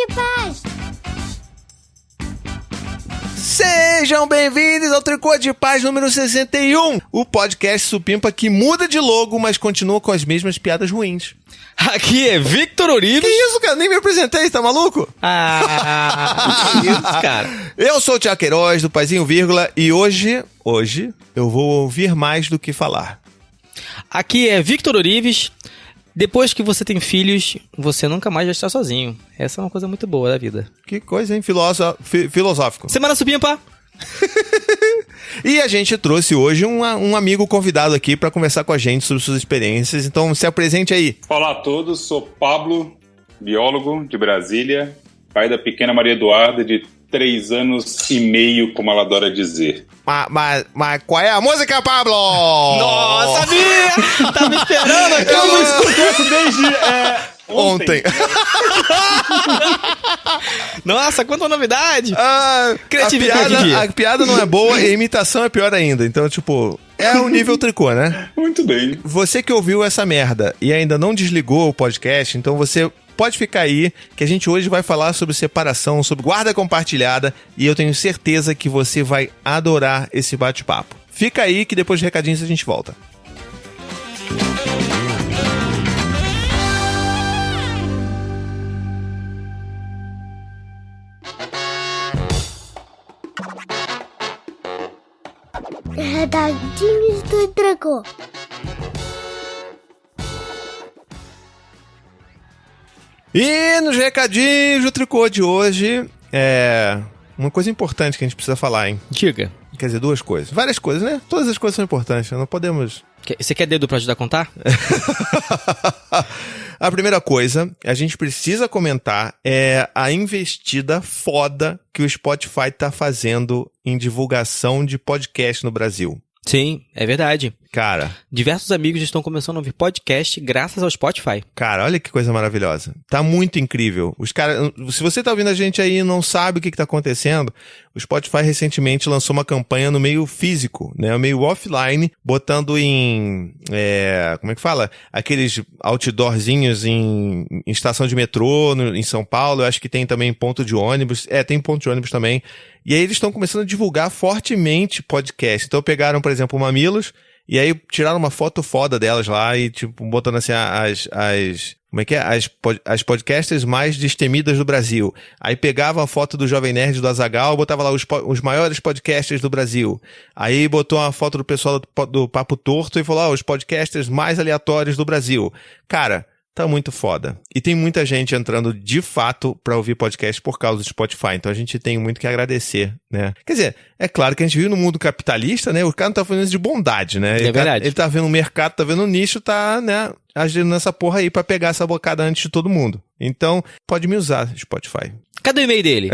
de Paz! Sejam bem-vindos ao Tricô de Paz número 61, o podcast supimpa que muda de logo, mas continua com as mesmas piadas ruins. Aqui é Victor Orives. Que isso, cara? Nem me apresentei, tá maluco? Que isso, cara? Eu sou o Thiago Queiroz, do Paizinho Vírgula, e hoje eu vou ouvir mais do que falar. Aqui é Victor Orives. Depois que você tem filhos, você nunca mais vai estar sozinho. Essa é uma coisa muito boa da vida. Que coisa, hein? Filosófico. Semana Supimpa. E a gente trouxe hoje um amigo convidado aqui para conversar com a gente sobre suas experiências. Então, se apresente aí. Olá a todos, sou Pablo, biólogo de Brasília, pai da pequena Maria Eduarda, de 3 anos e meio, como ela adora dizer. Mas qual é a música, Pablo? Nossa, sabia! Tava esperando aqui. Eu não escutei isso desde ontem. Nossa, quanta novidade! Criatividade. A piada não é boa e a imitação é pior ainda. Então, tipo, é o nível tricô, né? Muito bem. Você que ouviu essa merda e ainda não desligou o podcast, então você pode ficar aí, que a gente hoje vai falar sobre separação, sobre guarda compartilhada, e eu tenho certeza que você vai adorar esse bate-papo. Fica aí que depois de recadinhos a gente volta. Recadinhos do Tricô. E nos recadinhos do Tricô de hoje, uma coisa importante que a gente precisa falar, hein? Diga. Quer dizer, duas coisas. Várias coisas, né? Todas as coisas são importantes, não podemos... Você quer dedo pra ajudar a contar? A primeira coisa, a gente precisa comentar é a investida foda que o Spotify tá fazendo em divulgação de podcast no Brasil. Sim, é verdade. Cara... Diversos amigos estão começando a ouvir podcast graças ao Spotify. Cara, olha que coisa maravilhosa. Tá muito incrível. Os caras, se você tá ouvindo a gente aí e não sabe o que tá acontecendo, o Spotify recentemente lançou uma campanha no meio físico, né? No meio offline, botando em... como é que fala? Aqueles outdoorzinhos em estação de metrô em São Paulo. Eu acho que tem também ponto de ônibus. Tem ponto de ônibus também. E aí eles estão começando a divulgar fortemente podcast. Então pegaram, por exemplo, o Mamilos, e aí tiraram uma foto foda delas lá e, tipo, botando assim como é que é? As podcasters mais destemidas do Brasil. Aí pegava a foto do Jovem Nerd do Azaghal, botava lá os maiores podcasters do Brasil. Aí botou uma foto do pessoal do Papo Torto e falou, os podcasters mais aleatórios do Brasil. Cara, tá muito foda. E tem muita gente entrando de fato pra ouvir podcast por causa do Spotify. Então a gente tem muito que agradecer, né? Quer dizer, é claro que a gente vive no mundo capitalista, né? O cara não tá fazendo isso de bondade, né? É verdade. Ele tá vendo o mercado, tá vendo o nicho, tá, né, agindo nessa porra aí pra pegar essa bocada antes de todo mundo. Então, pode me usar, Spotify. Cadê o e-mail dele?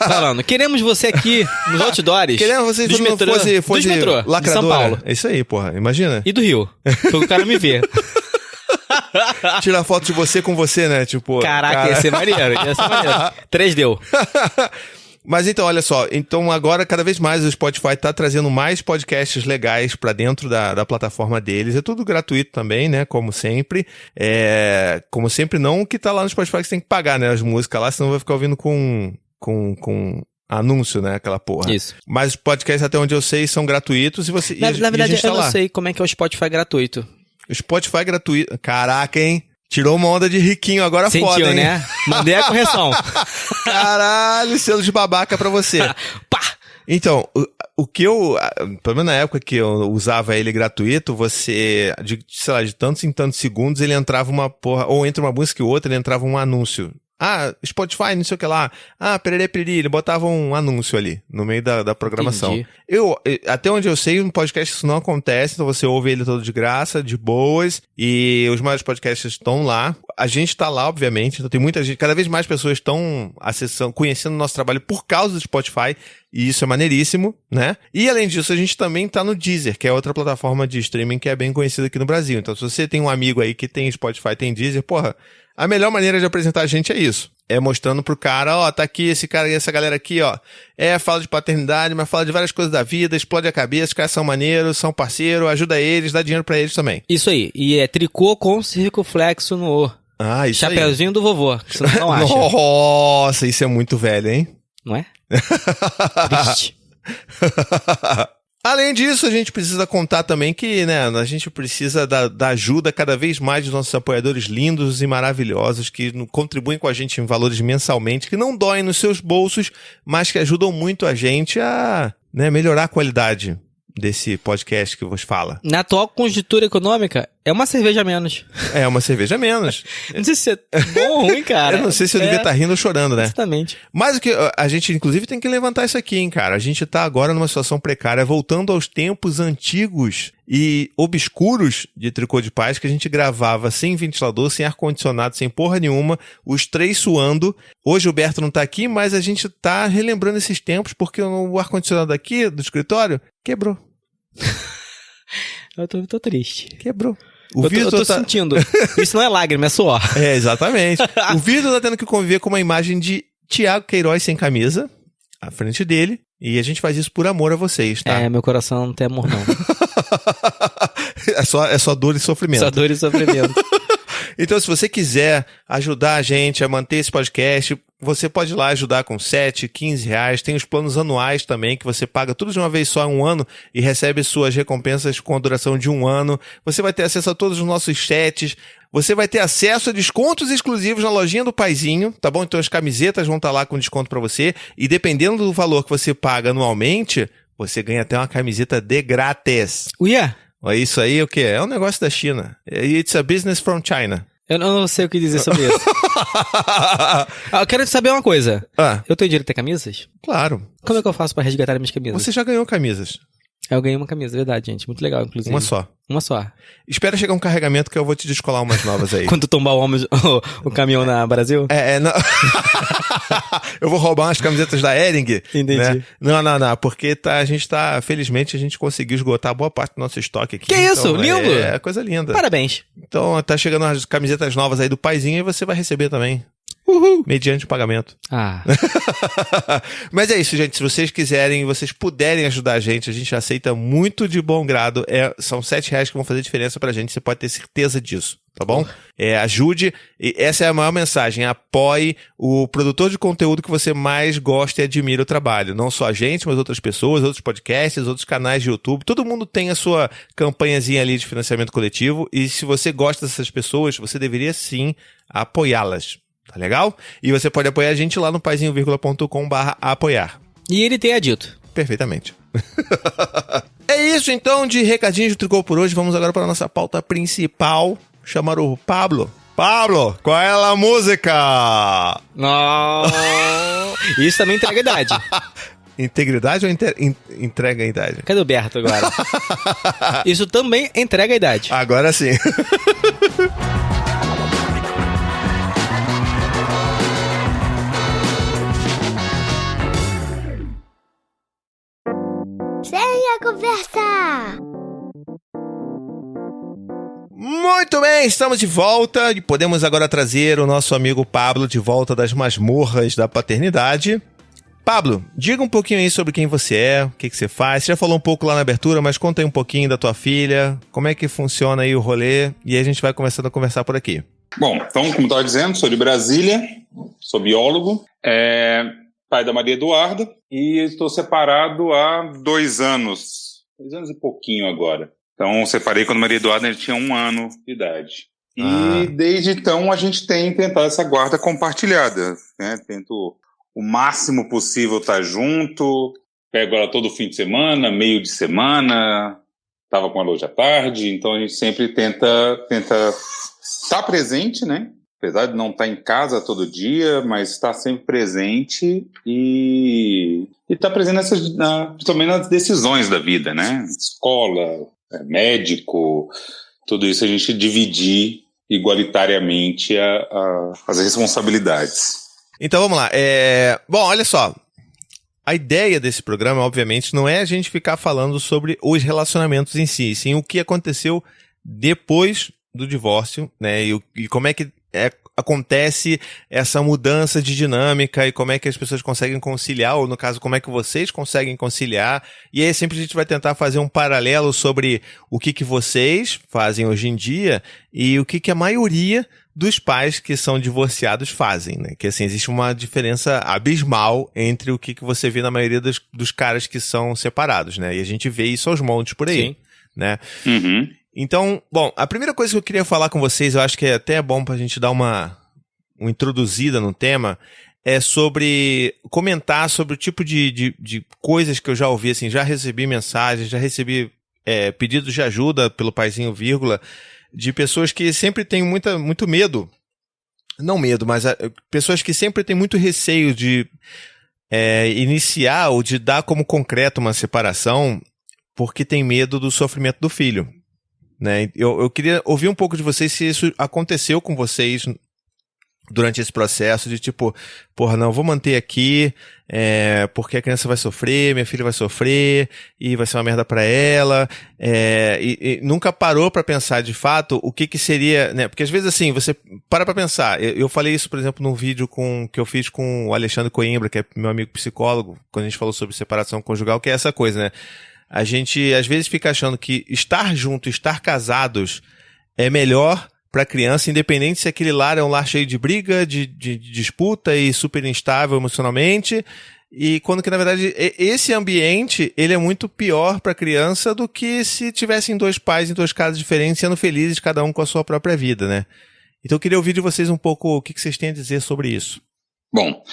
Falando, queremos você aqui nos outdoors. Queremos você dos metrô, fosse metrô, lacradora. de São Paulo. É isso aí, porra. Imagina. E do Rio. Porque o cara me vê. Tirar foto de você com você, né? Tipo, Caraca, ia ser maneiro. 3 deu. Mas então, olha só. Então agora, cada vez mais, o Spotify tá trazendo mais podcasts legais pra dentro da plataforma deles. É tudo gratuito também, né? Como sempre. Como sempre, não que tá lá no Spotify que você tem que pagar, né? As músicas lá, senão vai ficar ouvindo com anúncio, né? Aquela porra. Isso. Mas os podcasts, até onde eu sei, são gratuitos e você... Na verdade, tá eu não lá. sei como é que é o Spotify gratuito. O Spotify gratuito... Caraca, hein? Tirou uma onda de riquinho agora. Sentiu, foda, hein? né? Mandei a correção. Caralho, selo de babaca pra você. Pá! Então, o que eu... Pelo menos na época que eu usava ele gratuito, você... sei lá, de tantos em tantos segundos, ele entrava uma porra... Ou entre uma música e outra, ele entrava um anúncio. Spotify, não sei o que lá. Pererê, ele botava um anúncio ali, no meio da programação. Entendi. Até onde eu sei, no podcast isso não acontece, então você ouve ele todo de graça, de boas, e os maiores podcasts estão lá. A gente tá lá, obviamente, então tem muita gente, cada vez mais pessoas estão acessando, conhecendo o nosso trabalho por causa do Spotify, e isso é maneiríssimo, né? E além disso, a gente também tá no Deezer, que é outra plataforma de streaming que é bem conhecida aqui no Brasil. Então, se você tem um amigo aí que tem Spotify, tem Deezer, porra, a melhor maneira de apresentar a gente é isso. é mostrando pro cara, ó, tá aqui esse cara e essa galera aqui, ó. Fala de paternidade, mas fala de várias coisas da vida, explode a cabeça, os caras são maneiros, são parceiro, ajuda eles, dá dinheiro pra eles também. Isso aí. E é tricô com circunflexo no O. Ah, isso Chapeuzinho aí. do vovô, que você não acha. Nossa, isso é muito velho, hein? Não é? Triste. Além disso, a gente precisa contar também que, né, a gente precisa da ajuda cada vez mais dos nossos apoiadores lindos e maravilhosos que contribuem com a gente em valores mensalmente, que não doem nos seus bolsos, mas que ajudam muito a gente a, né, melhorar a qualidade desse podcast que vos fala. Na atual conjuntura econômica, é uma cerveja a menos. É uma cerveja a menos. Não sei se é bom ou ruim, cara. Eu não sei se eu devia estar rindo ou chorando, né? Exatamente. Mas o que a gente, inclusive, tem que levantar isso aqui, hein, cara. A gente tá agora numa situação precária, voltando aos tempos antigos e obscuros de Tricô de Paz, que a gente gravava sem ventilador, sem ar-condicionado, sem porra nenhuma, os três suando. Hoje o Berto não tá aqui, mas a gente tá relembrando esses tempos, porque o ar-condicionado aqui do escritório quebrou. Eu tô triste. Quebrou. Eu tô sentindo. Isso não é lágrima, é suor. É, exatamente. O Vitor tá tendo que conviver com uma imagem de Thiago Queiroz sem camisa, à frente dele, e a gente faz isso por amor a vocês, tá? Meu coração não tem amor, não. É só dor e sofrimento. Só dor e sofrimento. Então, se você quiser ajudar a gente a manter esse podcast, você pode ir lá ajudar com 7, 15 reais. Tem os planos anuais também, que você paga tudo de uma vez só em um ano e recebe suas recompensas com a duração de um ano. Você vai ter acesso a todos os nossos chats. Você vai ter acesso a descontos exclusivos na lojinha do Paizinho, tá bom? Então as camisetas vão estar lá com desconto para você. E dependendo do valor que você paga anualmente, você ganha até uma camiseta de grátis. Uia! Isso aí o quê? É um negócio da China. It's a business from China. Eu não sei o que dizer sobre isso. Eu quero saber uma coisa. Eu tenho direito a ter camisas? Claro. Como é que eu faço pra resgatar minhas camisas? Você já ganhou camisas. Eu ganhei uma camisa, verdade, gente. Muito legal, inclusive. Uma só. Uma só. Espera chegar um carregamento que eu vou te descolar umas novas aí. Quando tombar o caminhão na Brasil? Não. Eu vou roubar umas camisetas da Hering. Entendi. Né? Não, porque felizmente a gente conseguiu esgotar boa parte do nosso estoque aqui. Que isso? Então, Lindo! É coisa linda. Parabéns. Então tá chegando umas camisetas novas aí do Paizinho e você vai receber também. Uhul. Mediante o pagamento. Mas é isso, gente. Se vocês quiserem, vocês puderem ajudar a gente aceita muito de bom grado. São R$7 que vão fazer diferença pra gente. Você pode ter certeza disso, tá bom? Ajude. E essa é a maior mensagem. Apoie o produtor de conteúdo que você mais gosta e admira o trabalho. Não só a gente, mas outras pessoas, outros podcasts, outros canais de YouTube. Todo mundo tem a sua campanhazinha ali de financiamento coletivo. E se você gosta dessas pessoas, você deveria sim apoiá-las. Tá legal? E você pode apoiar a gente lá no paizinho.com/apoiar. E ele tem dito. Perfeitamente. É isso então de recadinhos de Tricô por hoje. Vamos agora para a nossa pauta principal. Chamar o Pablo. Pablo, qual é a música? Não. Isso também entrega a idade. Integridade ou entrega a idade? Cadê o Berto agora? Isso também entrega a idade. Agora sim. Sem a conversa! Muito bem, estamos de volta e podemos agora trazer o nosso amigo Pablo de volta das masmorras da paternidade. Pablo, diga um pouquinho aí sobre quem você é, o que você faz. Você já falou um pouco lá na abertura, mas conta aí um pouquinho da tua filha, como é que funciona aí o rolê, e aí a gente vai começando a conversar por aqui. Bom, então, como eu estava dizendo, sou de Brasília, sou biólogo, pai da Maria Eduarda, e estou separado há 2 anos, 2 anos e pouquinho agora. Então, separei quando a Maria Eduarda tinha 1 ano de idade. E desde então a gente tem tentado essa guarda compartilhada, né? Tento o máximo possível estar junto, pego ela todo fim de semana, meio de semana, estava com ela hoje à tarde, então a gente sempre tenta estar presente, né? Apesar de não estar em casa todo dia, mas estar sempre presente e estar presente principalmente nas decisões da vida, né? Escola, médico, tudo isso a gente dividir igualitariamente as responsabilidades. Então vamos lá. Bom, olha só. A ideia desse programa, obviamente, não é a gente ficar falando sobre os relacionamentos em si, sim o que aconteceu depois do divórcio, né? E como é que acontece essa mudança de dinâmica e como é que as pessoas conseguem conciliar, ou no caso, como é que vocês conseguem conciliar. E aí sempre a gente vai tentar fazer um paralelo sobre o que vocês fazem hoje em dia e o que a maioria dos pais que são divorciados fazem, né? Que assim, existe uma diferença abismal entre o que você vê na maioria dos caras que são separados, né? E a gente vê isso aos montes por aí, né? Uhum. Então, bom, a primeira coisa que eu queria falar com vocês, eu acho que é até bom pra gente dar uma introduzida no tema, é sobre comentar sobre o tipo de coisas que eu já ouvi, assim, já recebi mensagens, já recebi pedidos de ajuda pelo Paizinho Vírgula, de pessoas que sempre têm muito medo, não medo, mas pessoas que sempre têm muito receio de iniciar ou de dar como concreto uma separação porque tem medo do sofrimento do filho, né? Eu queria ouvir um pouco de vocês se isso aconteceu com vocês durante esse processo de tipo, porra, não, vou manter aqui, porque a criança vai sofrer, minha filha vai sofrer, e vai ser uma merda pra ela, e nunca parou pra pensar de fato o que seria, né? Porque às vezes assim, você para pra pensar, eu falei isso, por exemplo, num vídeo que eu fiz com o Alexandre Coimbra, que é meu amigo psicólogo, quando a gente falou sobre separação conjugal, que é essa coisa, né? A gente às vezes fica achando que estar junto, estar casados é melhor pra criança, independente se aquele lar é um lar cheio de briga, de disputa e super instável emocionalmente, e quando que, na verdade, esse ambiente, ele é muito pior pra criança do que se tivessem dois pais em duas casas diferentes, sendo felizes, cada um com a sua própria vida, né? Então eu queria ouvir de vocês um pouco o que vocês têm a dizer sobre isso. Bom,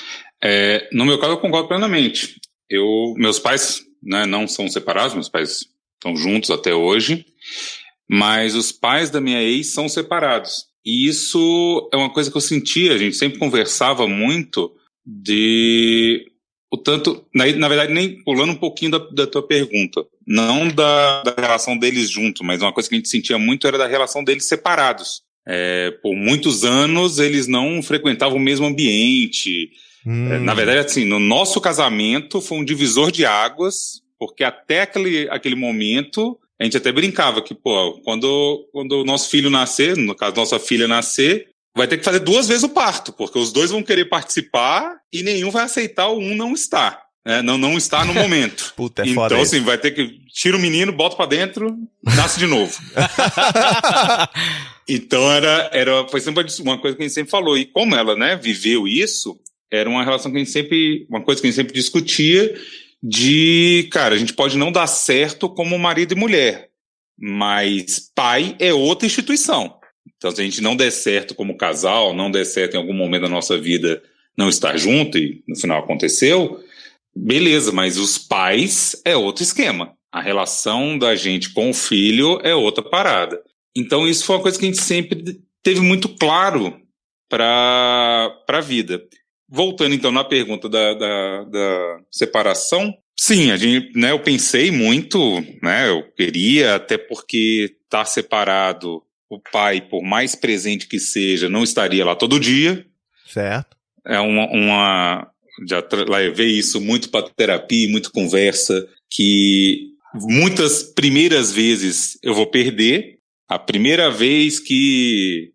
no meu caso eu concordo plenamente. Meus pais, né, não são separados, meus pais estão juntos até hoje, mas os pais da minha ex são separados. E isso é uma coisa que eu sentia, a gente sempre conversava muito o tanto, na verdade, nem pulando um pouquinho da tua pergunta, não da relação deles juntos, mas uma coisa que a gente sentia muito era da relação deles separados. Por muitos anos eles não frequentavam o mesmo ambiente. Na verdade, assim, no nosso casamento foi um divisor de águas, porque até aquele momento a gente até brincava que, pô, quando o nosso filho nascer, no caso, nossa filha nascer, vai ter que fazer 2 vezes o parto, porque os dois vão querer participar e nenhum vai aceitar o não estar, né? Não estar no momento. Puta, é foda então, isso. assim, vai ter que tira o menino, bota pra dentro, nasce de novo. Então, foi sempre uma coisa que a gente sempre falou. E como ela, né, viveu isso, era uma relação que uma coisa que a gente sempre discutia, cara, a gente pode não dar certo como marido e mulher, mas pai é outra instituição. Então, se a gente não der certo como casal, não der certo em algum momento da nossa vida não estar junto, e no final aconteceu, beleza, mas os pais é outro esquema. A relação da gente com o filho é outra parada. Então, isso foi uma coisa que a gente sempre teve muito claro para a vida. Voltando, então, na pergunta da separação, sim, né, eu pensei muito, né, eu queria, até porque estar separado, o pai, por mais presente que seja, não estaria lá todo dia. Certo. Já levei isso muito para terapia, muito conversa, que muitas primeiras vezes eu vou perder. A primeira vez que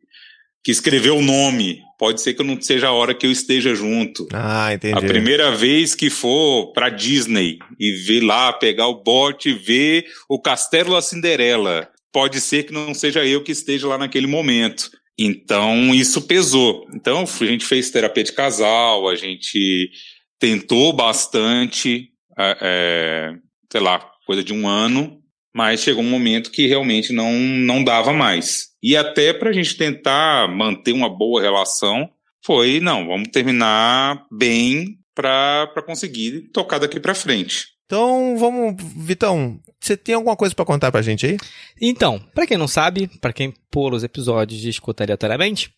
escreveu o nome, pode ser que não seja a hora que eu esteja junto. Ah, entendi. A primeira vez que for pra Disney e ver lá, pegar o bote e ver o Castelo da Cinderela, pode ser que não seja eu que esteja lá naquele momento. Então, isso pesou. Então, a gente fez terapia de casal, a gente tentou bastante, sei lá, coisa de 1 ano, mas chegou um momento que realmente não dava mais. E até pra gente tentar manter uma boa relação, vamos terminar bem pra conseguir tocar daqui pra frente. Então, Vitão, você tem alguma coisa pra contar pra gente aí? Então, pra quem não sabe, pra quem pula os episódios e escuta aleatoriamente,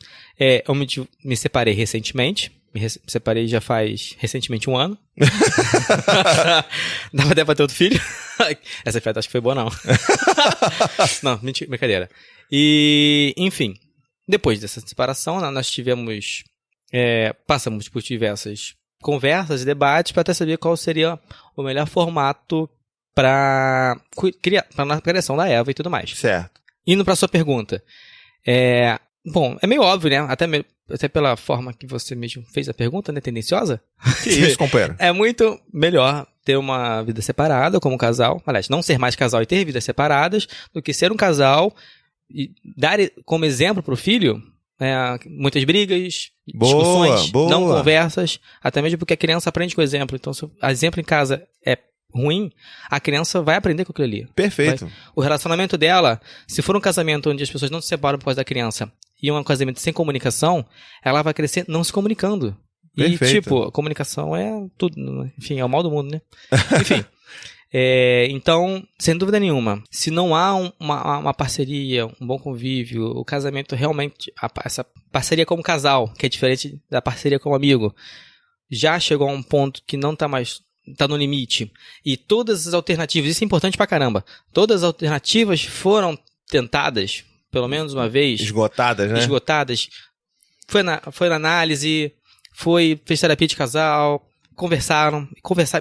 eu me separei recentemente. Me separei já faz recentemente 1 ano. Dava até pra ter outro filho. Essa piada acho que foi boa, não. Não, mentira, brincadeira. E, enfim, depois dessa separação, nós tivemos... passamos por diversas conversas e debates para até saber qual seria o melhor formato para a criação da Eva e tudo mais. Certo. Indo para sua pergunta. Bom, é meio óbvio, né? Até até pela forma que você mesmo fez a pergunta, né, tendenciosa, Que isso, companheiro? é muito melhor ter uma vida separada como casal, aliás, não ser mais casal e ter vidas separadas, do que ser um casal e dar como exemplo pro filho muitas brigas, discussões, boa. não conversas, até mesmo porque a criança aprende com o exemplo. Então, se o exemplo em casa é ruim, a criança vai aprender com aquilo ali. Perfeito. O relacionamento dela, se for um casamento onde as pessoas não se separam por causa da criança e um casamento sem comunicação, ela vai crescer não se comunicando. Perfeito. E, tipo, comunicação é tudo, enfim, é o mal do mundo, né? Enfim. Então, sem dúvida nenhuma, se não há uma parceria, um bom convívio, o casamento realmente, essa parceria como casal, que é diferente da parceria como amigo, já chegou a um ponto que não tá mais, tá no limite, e todas as alternativas, isso é importante pra caramba, todas as alternativas foram tentadas, pelo menos uma vez, Esgotadas, né? foi na análise, fez terapia de casal, conversar,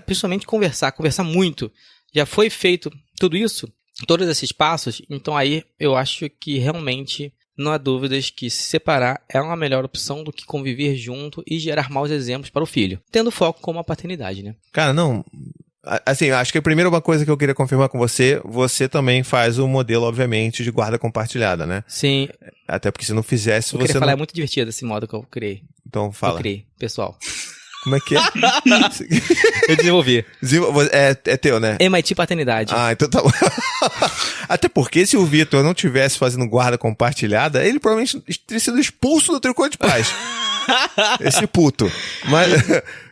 principalmente conversar muito. Já foi feito tudo isso, todos esses passos, então aí eu acho que realmente não há dúvidas que se separar é uma melhor opção do que conviver junto e gerar maus exemplos para o filho, tendo foco como a paternidade, né? Cara, não... Assim, acho que a primeira uma coisa que eu queria confirmar com você também faz o modelo, obviamente, de guarda compartilhada, né? Sim. Até porque se não fizesse, Eu você queria falar, é não... muito divertido esse modo que eu criei. Então fala. Eu criei, pessoal. Como é que é? Eu desenvolvi. É teu, né? MIT Paternidade. Ah, então tá bom. Até porque se o Vitor não tivesse fazendo guarda compartilhada, ele provavelmente teria sido expulso do Tricô de Paz. Esse puto.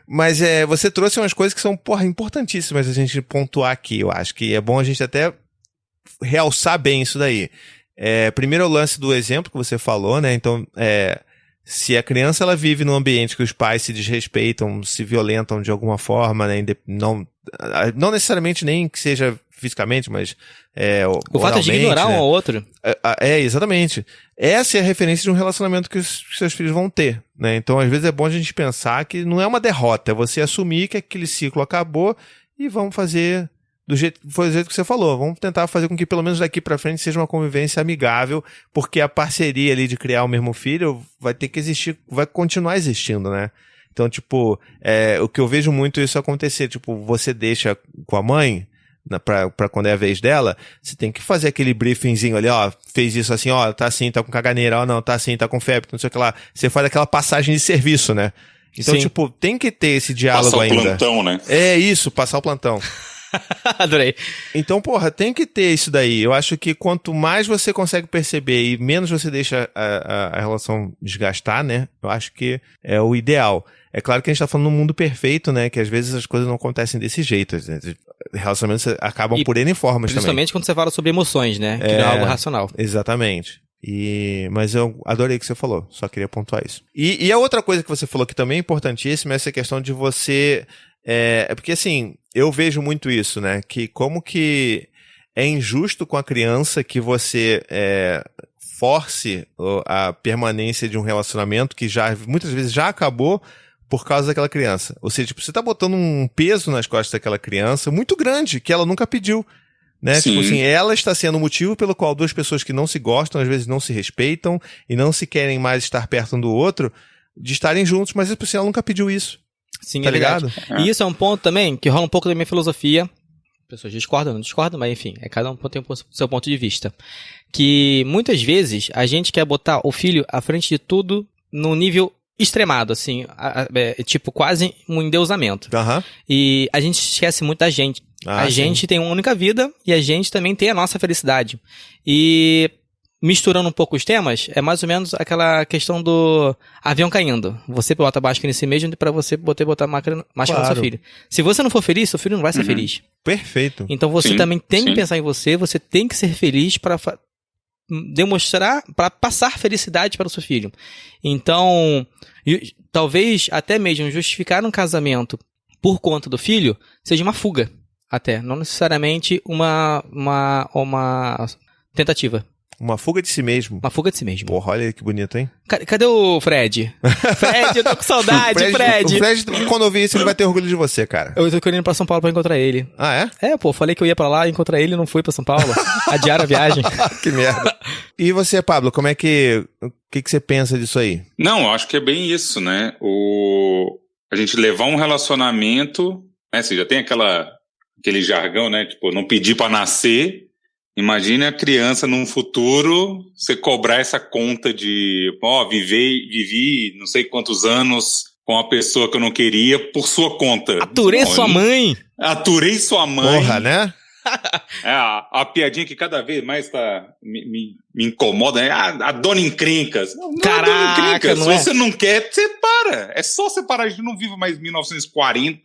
Mas você trouxe umas coisas que são, importantíssimas a gente pontuar aqui, eu acho que é bom a gente até realçar bem isso daí. Primeiro o lance do exemplo que você falou, né? Então, se a criança ela vive num ambiente que os pais se desrespeitam, se violentam de alguma forma, né? Não necessariamente nem que seja fisicamente, mas o fato de ignorar um ao outro. Exatamente. Essa é a referência de um relacionamento que os seus filhos vão ter, né? Então, às vezes é bom a gente pensar que não é uma derrota, é você assumir que aquele ciclo acabou e vamos fazer do jeito que você falou. Vamos tentar fazer com que pelo menos daqui pra frente seja uma convivência amigável, porque a parceria ali de criar o mesmo filho vai ter que existir, vai continuar existindo, né? Então, tipo, o que eu vejo muito isso acontecer, tipo, você deixa com a mãe, pra quando é a vez dela, você tem que fazer aquele briefingzinho ali, ó, fez isso assim, ó, tá assim, tá com caganeira, ó, não, tá assim, tá com febre, não sei o que lá. Você faz aquela passagem de serviço, né? Então, Sim. tipo, tem que ter esse diálogo ainda. Passar o plantão, né? É isso, passar o plantão. Adorei. Então, tem que ter isso daí. Eu acho que quanto mais você consegue perceber e menos você deixa a relação desgastar, né? Eu acho que é o ideal. É claro que a gente tá falando num mundo perfeito, né? Que às vezes as coisas não acontecem desse jeito. Né? Relacionamentos acabam por N formas também. Principalmente quando você fala sobre emoções, né? Que não é algo racional. Exatamente. Mas eu adorei o que você falou, só queria pontuar isso. E a outra coisa que você falou que também é importantíssima é essa questão de você... porque assim, eu vejo muito isso, né? Que como que é injusto com a criança que você force a permanência de um relacionamento que muitas vezes já acabou por causa daquela criança. Ou seja, tipo, você tá botando um peso nas costas daquela criança muito grande, que ela nunca pediu. Né? Tipo assim, ela está sendo o motivo pelo qual duas pessoas que não se gostam, às vezes não se respeitam e não se querem mais estar perto um do outro, de estarem juntos, mas assim, ela nunca pediu isso. Sim, tá ligado? E isso é um ponto também que rola um pouco da minha filosofia. Pessoas discordam, não discordam, mas enfim, cada um tem o seu ponto de vista. Que muitas vezes a gente quer botar o filho à frente de tudo num nível extremado, assim, tipo quase um endeusamento. Uhum. E a gente esquece muito da gente. A gente tem uma única vida e a gente também tem a nossa felicidade. E misturando um pouco os temas, é mais ou menos aquela questão do avião caindo. Você bota a máscara em si mesmo para você botar a máscara no seu filho. Se você não for feliz, seu filho não vai ser feliz. Perfeito. Então você também tem que pensar em você tem que ser feliz para demonstrar, para passar felicidade para o seu filho. Então, talvez até mesmo justificar um casamento por conta do filho seja uma fuga. Até, não necessariamente uma tentativa. Uma fuga de si mesmo. Uma fuga de si mesmo. Porra, olha aí que bonito, hein? Cadê o Fred? Fred, eu tô com saudade, Fred. O Fred, quando ouvir isso, ele vai ter orgulho de você, cara. Eu tô querendo ir pra São Paulo pra encontrar ele. Ah, é? É, pô, falei que eu ia pra lá, encontrar ele e não fui pra São Paulo. Adiaram a viagem. Que merda. E você, Pablo, como é que... O que você pensa disso aí? Não, eu acho que é bem isso, né? A gente levar um relacionamento, né? Você já tem aquele jargão, né? Tipo, não pedir pra nascer. Imagine a criança num futuro, você cobrar essa conta de, vivi não sei quantos anos com uma pessoa que eu não queria por sua conta. Aturei sua mãe. Aturei sua mãe. Porra, né? É a piadinha que cada vez mais me incomoda, né? A dona encrencas. Não, caraca, é dona encrencas. não Se é? você não quer, separa. É só separar. A gente não vive mais 1940,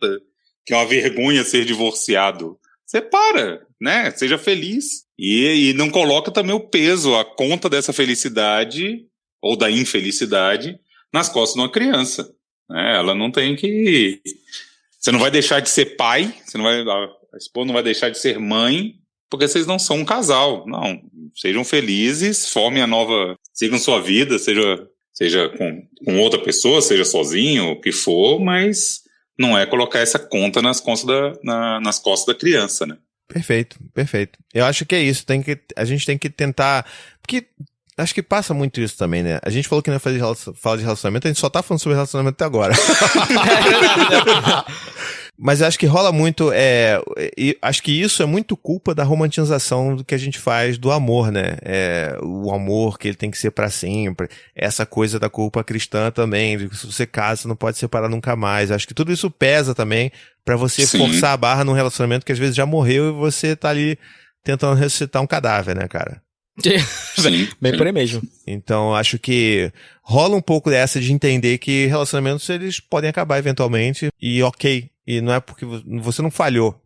que é uma vergonha ser divorciado. Separa, né? Seja feliz. E não coloca também o peso, a conta dessa felicidade ou da infelicidade nas costas de uma criança. Né? Ela não tem que... Você não vai deixar de ser pai, a esposa não vai deixar de ser mãe, porque vocês não são um casal. Não, sejam felizes, formem sigam sua vida, seja com outra pessoa, seja sozinho, o que for, mas não é colocar essa conta nas costas da criança, né? Perfeito, perfeito. Eu acho que é isso, a gente tem que tentar, porque acho que passa muito isso também, né? A gente falou que não ia falar de relacionamento, a gente só tá falando sobre relacionamento até agora. Mas eu acho que rola muito, acho que isso é muito culpa da romantização do que a gente faz do amor, né? O amor que ele tem que ser pra sempre, essa coisa da culpa cristã também, de que se você casa, você não pode separar nunca mais. Acho que tudo isso pesa também pra você forçar a barra num relacionamento que às vezes já morreu e você tá ali tentando ressuscitar um cadáver, né, cara? Bem por aí mesmo. Então, acho que rola um pouco dessa de entender que relacionamentos, eles podem acabar eventualmente e ok. E não é porque você não falhou.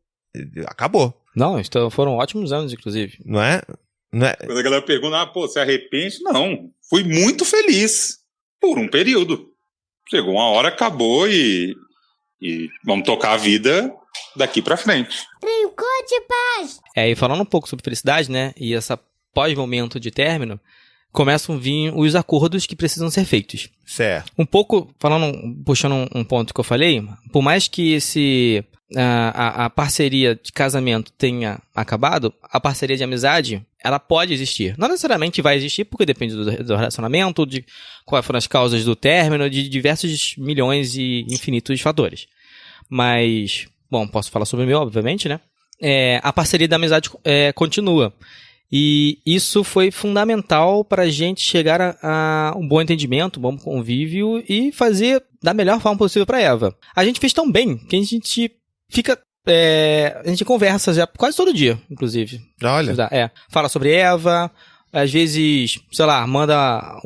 Acabou. Não, foram ótimos anos, inclusive. Não é? Quando a galera pergunta, você arrepende? Não, fui muito feliz por um período. Chegou uma hora, acabou e vamos tocar a vida daqui pra frente. Trincou de paz. E falando um pouco sobre felicidade, né, e essa pós-momento de término, começam a vir os acordos que precisam ser feitos. Certo. Um pouco, puxando um ponto que eu falei, por mais que a parceria de casamento tenha acabado, a parceria de amizade, ela pode existir. Não necessariamente vai existir, porque depende do relacionamento, de quais foram as causas do término, de diversos milhões e infinitos fatores. Mas, bom, posso falar sobre o meu, obviamente, né? A parceria da amizade continua. E isso foi fundamental para a gente chegar a um bom entendimento, um bom convívio e fazer da melhor forma possível para Eva. A gente fez tão bem que a gente fica... a gente conversa já quase todo dia, inclusive. Olha. Fala sobre Eva, às vezes, sei lá, manda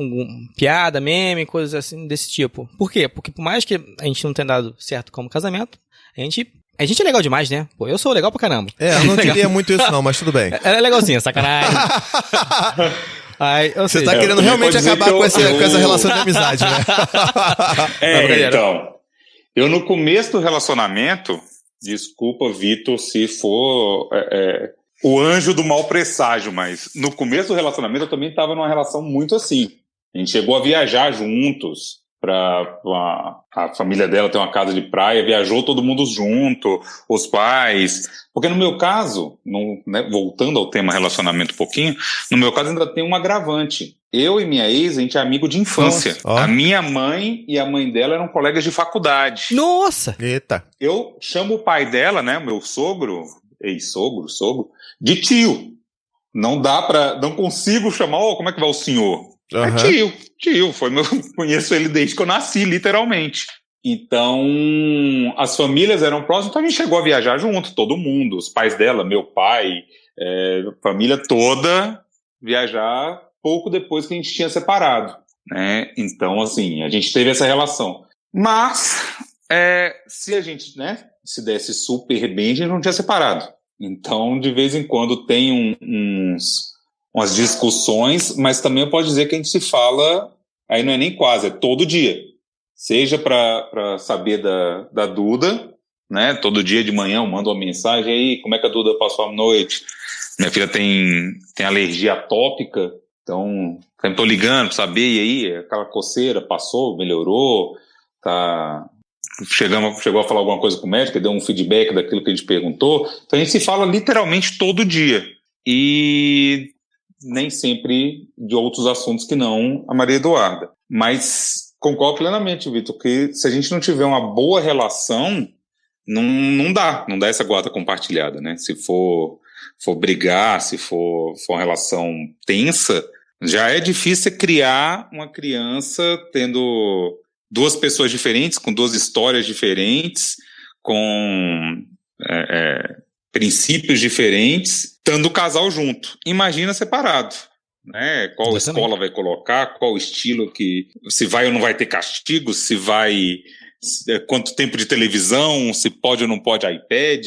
piada, meme, coisas assim desse tipo. Por quê? Porque por mais que a gente não tenha dado certo como casamento, a gente é legal demais, né? Pô, eu sou legal pra caramba. Eu não queria muito isso não, mas tudo bem. É legalzinho, sacanagem. Você tá querendo realmente acabar com essa relação de amizade, né? Então, eu no começo do relacionamento, desculpa, Vitor, se for o anjo do mau presságio, mas no começo do relacionamento eu também tava numa relação muito assim. A gente chegou a viajar juntos. A família dela tem uma casa de praia, viajou todo mundo junto, os pais, porque no meu caso, voltando ao tema relacionamento um pouquinho, no meu caso ainda tem um agravante. Eu e minha ex, a gente é amigo de infância. Nossa. A minha mãe e a mãe dela eram colegas de faculdade. Nossa! Eita! Eu chamo o pai dela, né, meu sogro, sogro, de tio. Não consigo chamar, como é que vai o senhor? Uhum. É tio, conheço ele desde que eu nasci, literalmente. Então, as famílias eram próximas, então a gente chegou a viajar junto, todo mundo, os pais dela, meu pai, família toda, viajar pouco depois que a gente tinha separado, né? Então, assim, a gente teve essa relação. Mas, se a gente, né, se desse super bem, a gente não tinha separado. Então, de vez em quando tem umas discussões, mas também pode dizer que a gente se fala, aí não é nem quase, é todo dia. Seja para saber da Duda, né? Todo dia de manhã eu mando uma mensagem aí, como é que a Duda passou a noite? Minha filha tem alergia atópica, Então, sempre tô ligando pra saber, e aí, aquela coceira passou, melhorou, chegou a falar alguma coisa com o médico, deu um feedback daquilo que a gente perguntou. Então a gente se fala literalmente todo dia. E nem sempre de outros assuntos que não a Maria Eduarda. Mas concordo plenamente, Vitor, que se a gente não tiver uma boa relação, não dá essa guarda compartilhada, né? Se for brigar, se for uma relação tensa, já é difícil você criar uma criança tendo duas pessoas diferentes, com duas histórias diferentes, com princípios diferentes, estando o casal junto. Imagina separado, né? Qual escola vai colocar, qual estilo se vai ou não vai ter castigo, quanto tempo de televisão, se pode ou não pode iPad.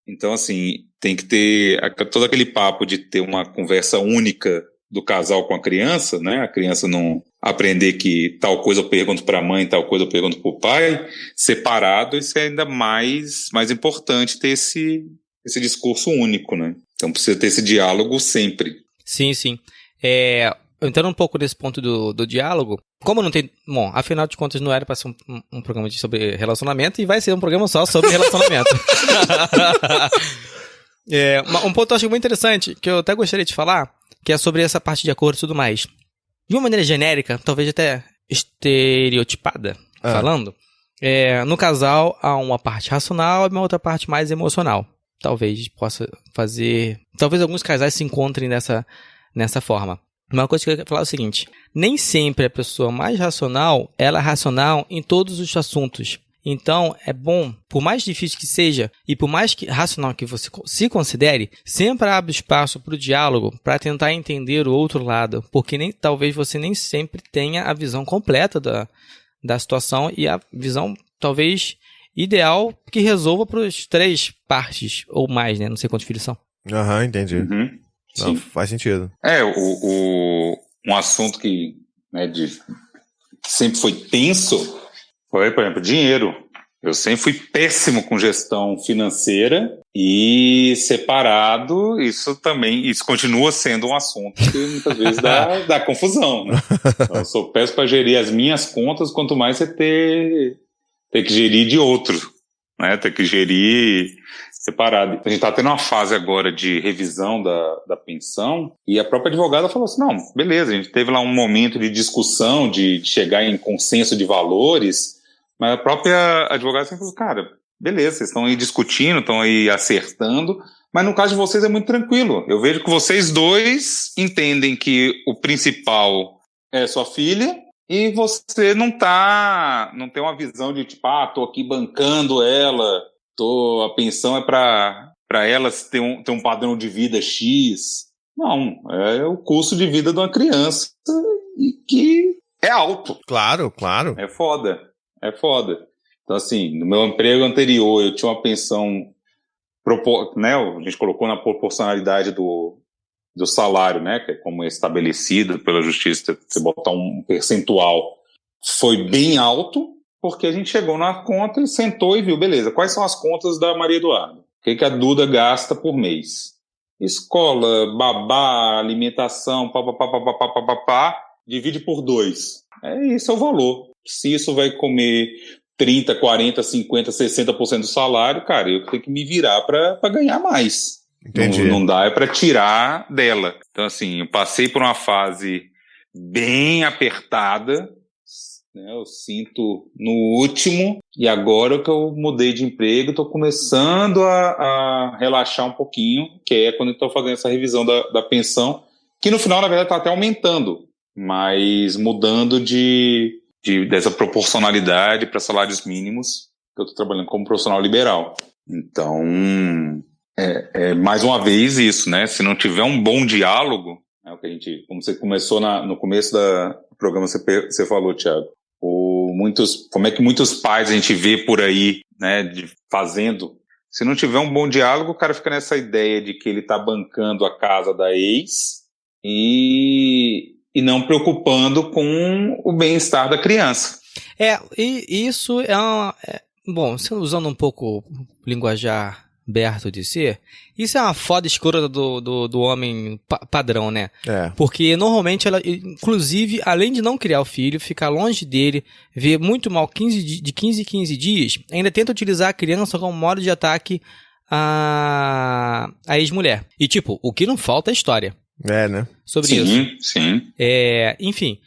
Então, assim, tem que ter todo aquele papo de ter uma conversa única do casal com a criança, né? A criança não aprender que tal coisa eu pergunto para a mãe, tal coisa eu pergunto para o pai, separado, isso é ainda mais importante ter esse discurso único, né? Então precisa ter esse diálogo sempre. Sim. Entrando um pouco nesse ponto do diálogo, como não tem... Bom, afinal de contas não era para ser um programa sobre relacionamento, e vai ser um programa só sobre relacionamento. Um ponto que eu acho muito interessante, que eu até gostaria de falar, que é sobre essa parte de acordo e tudo mais. De uma maneira genérica, talvez até estereotipada, falando, no casal há uma parte racional e uma outra parte mais emocional. Talvez possa fazer... Talvez alguns casais se encontrem nessa forma. Uma coisa que eu quero falar é o seguinte: nem sempre a pessoa mais racional, ela é racional em todos os assuntos. Então, é bom, por mais difícil que seja, e por mais racional que você se considere, sempre abre espaço para o diálogo, para tentar entender o outro lado, porque talvez você nem sempre tenha a visão completa da situação e a visão, talvez, ideal que resolva para as três partes, ou mais, né? Não sei quantos filhos são. Entendi. Uhum. Não, faz sentido. Um assunto que sempre foi tenso foi, por exemplo, dinheiro. Eu sempre fui péssimo com gestão financeira e separado, isso continua sendo um assunto que muitas vezes dá confusão, né? Então, eu sou péssimo para gerir as minhas contas, quanto mais você ter que gerir de outro, né? Ter que gerir separado. A gente está tendo uma fase agora de revisão da pensão, e a própria advogada falou assim, não, beleza, a gente teve lá um momento de discussão, de chegar em consenso de valores, mas a própria advogada sempre falou, cara, beleza, vocês estão aí discutindo, estão aí acertando, mas no caso de vocês é muito tranquilo. Eu vejo que vocês dois entendem que o principal é sua filha, e você não tem uma visão de tipo, tô aqui bancando ela, a pensão é para elas ter um padrão de vida X. Não, é o custo de vida de uma criança e que é alto. Claro. É foda. Então, assim, no meu emprego anterior, eu tinha uma pensão, né, a gente colocou na proporcionalidade do salário, né, que é como é estabelecido pela justiça, você botar um percentual, foi bem alto, porque a gente chegou na conta e sentou e viu, beleza, quais são as contas da Maria Eduarda? O que a Duda gasta por mês? Escola, babá, alimentação, divide por 2. Isso é o valor. Se isso vai comer 30, 40, 50, 60% do salário, cara, eu tenho que me virar para ganhar mais. Entendi. Não dá para tirar dela. Então, assim, eu passei por uma fase bem apertada, né, eu sinto no último, e agora que eu mudei de emprego, estou começando a relaxar um pouquinho, que é quando eu estou fazendo essa revisão da pensão, que no final, na verdade, está até aumentando, mas mudando dessa proporcionalidade para salários mínimos, que eu estou trabalhando como profissional liberal. Então, mais uma vez isso, né? Se não tiver um bom diálogo, né, como você começou no começo do programa, você falou, Thiago, como é que muitos pais a gente vê por aí, né, fazendo. Se não tiver um bom diálogo, o cara fica nessa ideia de que ele está bancando a casa da ex e não preocupando com o bem-estar da criança. E isso bom, usando um pouco o linguajar aberto de ser, isso é uma foda escura do homem padrão, né? É. Porque normalmente ela, inclusive, além de não criar o filho, ficar longe dele, ver muito mal de 15 em 15 dias, ainda tenta utilizar a criança como modo de ataque à ex-mulher. E tipo, o que não falta é história É, né? sobre isso. Sim. Enfim,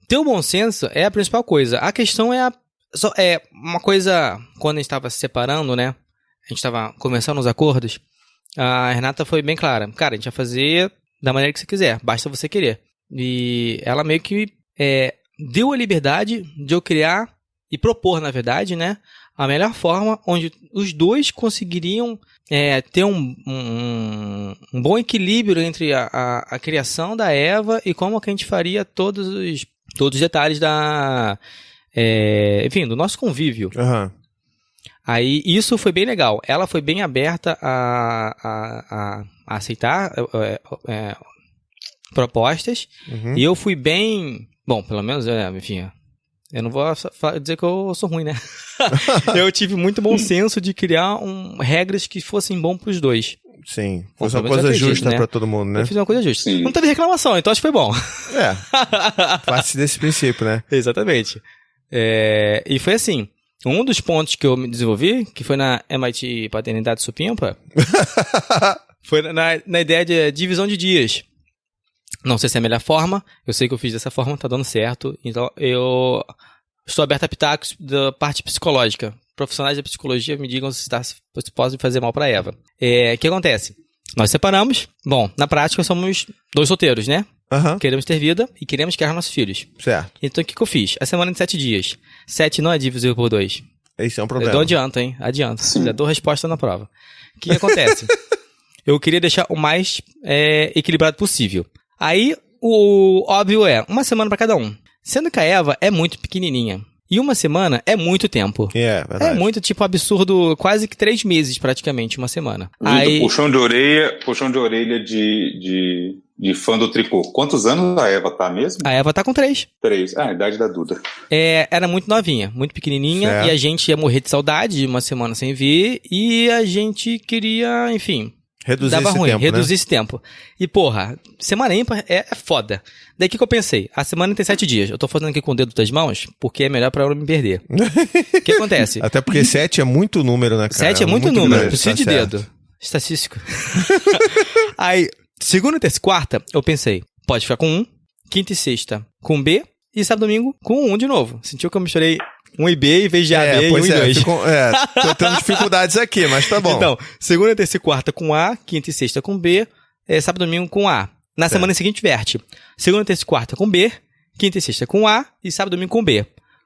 ter o bom senso é a principal coisa. A questão é uma coisa, quando a gente estava se separando, né? A gente estava começando os acordos, a Renata foi bem clara. Cara, a gente vai fazer da maneira que você quiser, basta você querer. E ela meio que deu a liberdade de eu criar e propor, na verdade, né? A melhor forma onde os dois conseguiriam ter um bom equilíbrio entre a criação da Eva e como que a gente faria todos os detalhes do nosso convívio. Aham. Aí, isso foi bem legal. Ela foi bem aberta a aceitar propostas. Uhum. E eu fui bem... Bom, pelo menos, enfim... Eu não vou dizer que eu sou ruim, né? Eu tive muito bom senso de criar regras que fossem bom pros dois. Sim. Bom, Fosse uma pelo menos coisa eu acredito, justa né? pra todo mundo, né? Eu fiz uma coisa justa. Sim. Não teve reclamação, então acho que foi bom. Parte desse princípio, né? Exatamente. E foi assim... Um dos pontos que eu me desenvolvi, que foi na MIT Paternidade Supimpa, foi na ideia de divisão de dias. Não sei se é a melhor forma, eu sei que eu fiz dessa forma, tá dando certo, então eu estou aberto a pitacos da parte psicológica. Profissionais da psicologia me digam se pode fazer mal pra Eva. O que acontece? Nós separamos, bom, na prática somos dois solteiros, né? Aham. Queremos ter vida e queremos criar nossos filhos. Certo. Então o que eu fiz? A semana de 7 dias. 7 não é divisível por 2. Esse é um Eu problema. dou adianto, hein? Adianto. Sim. Já dou resposta na prova. O que acontece? Eu queria deixar o mais equilibrado possível. Aí, o óbvio uma semana pra cada um. Sendo que a Eva é muito pequenininha. E uma semana é muito tempo. É, verdade. É muito, tipo, absurdo. Quase que 3 meses, praticamente, uma semana. Vitor, Aí, puxão de orelha de fã do tricô. Quantos anos a Eva tá mesmo? a Eva tá com 3. 3. A idade da Duda. Era muito novinha, muito pequenininha. Certo. E a gente ia morrer de saudade de uma semana sem ver. E a gente queria, enfim... Reduzir Dava esse ruim, tempo, reduzir né? esse tempo. E, porra, semana ímpar é foda. Daí o que eu pensei? A semana tem 7 dias. Eu tô fazendo aqui com o dedo das mãos, porque é melhor pra eu não me perder. O que acontece? Até porque 7 é muito número, né, cara? 7 é muito número, grande, preciso tá de certo. dedo. Estatístico. Aí, segunda, terça e quarta, eu pensei, pode ficar com 1, quinta e sexta com B, e sábado e domingo com 1 de novo. Sentiu que eu misturei 1 e B em vez de A, B e 1 e 2. Tô tendo dificuldades aqui, mas tá bom. Então, segunda, terça e quarta com A, quinta e sexta com B, sábado e domingo com A. Na semana seguinte, verte. Segunda, terça e quarta com B, quinta e sexta com A e sábado e domingo com B.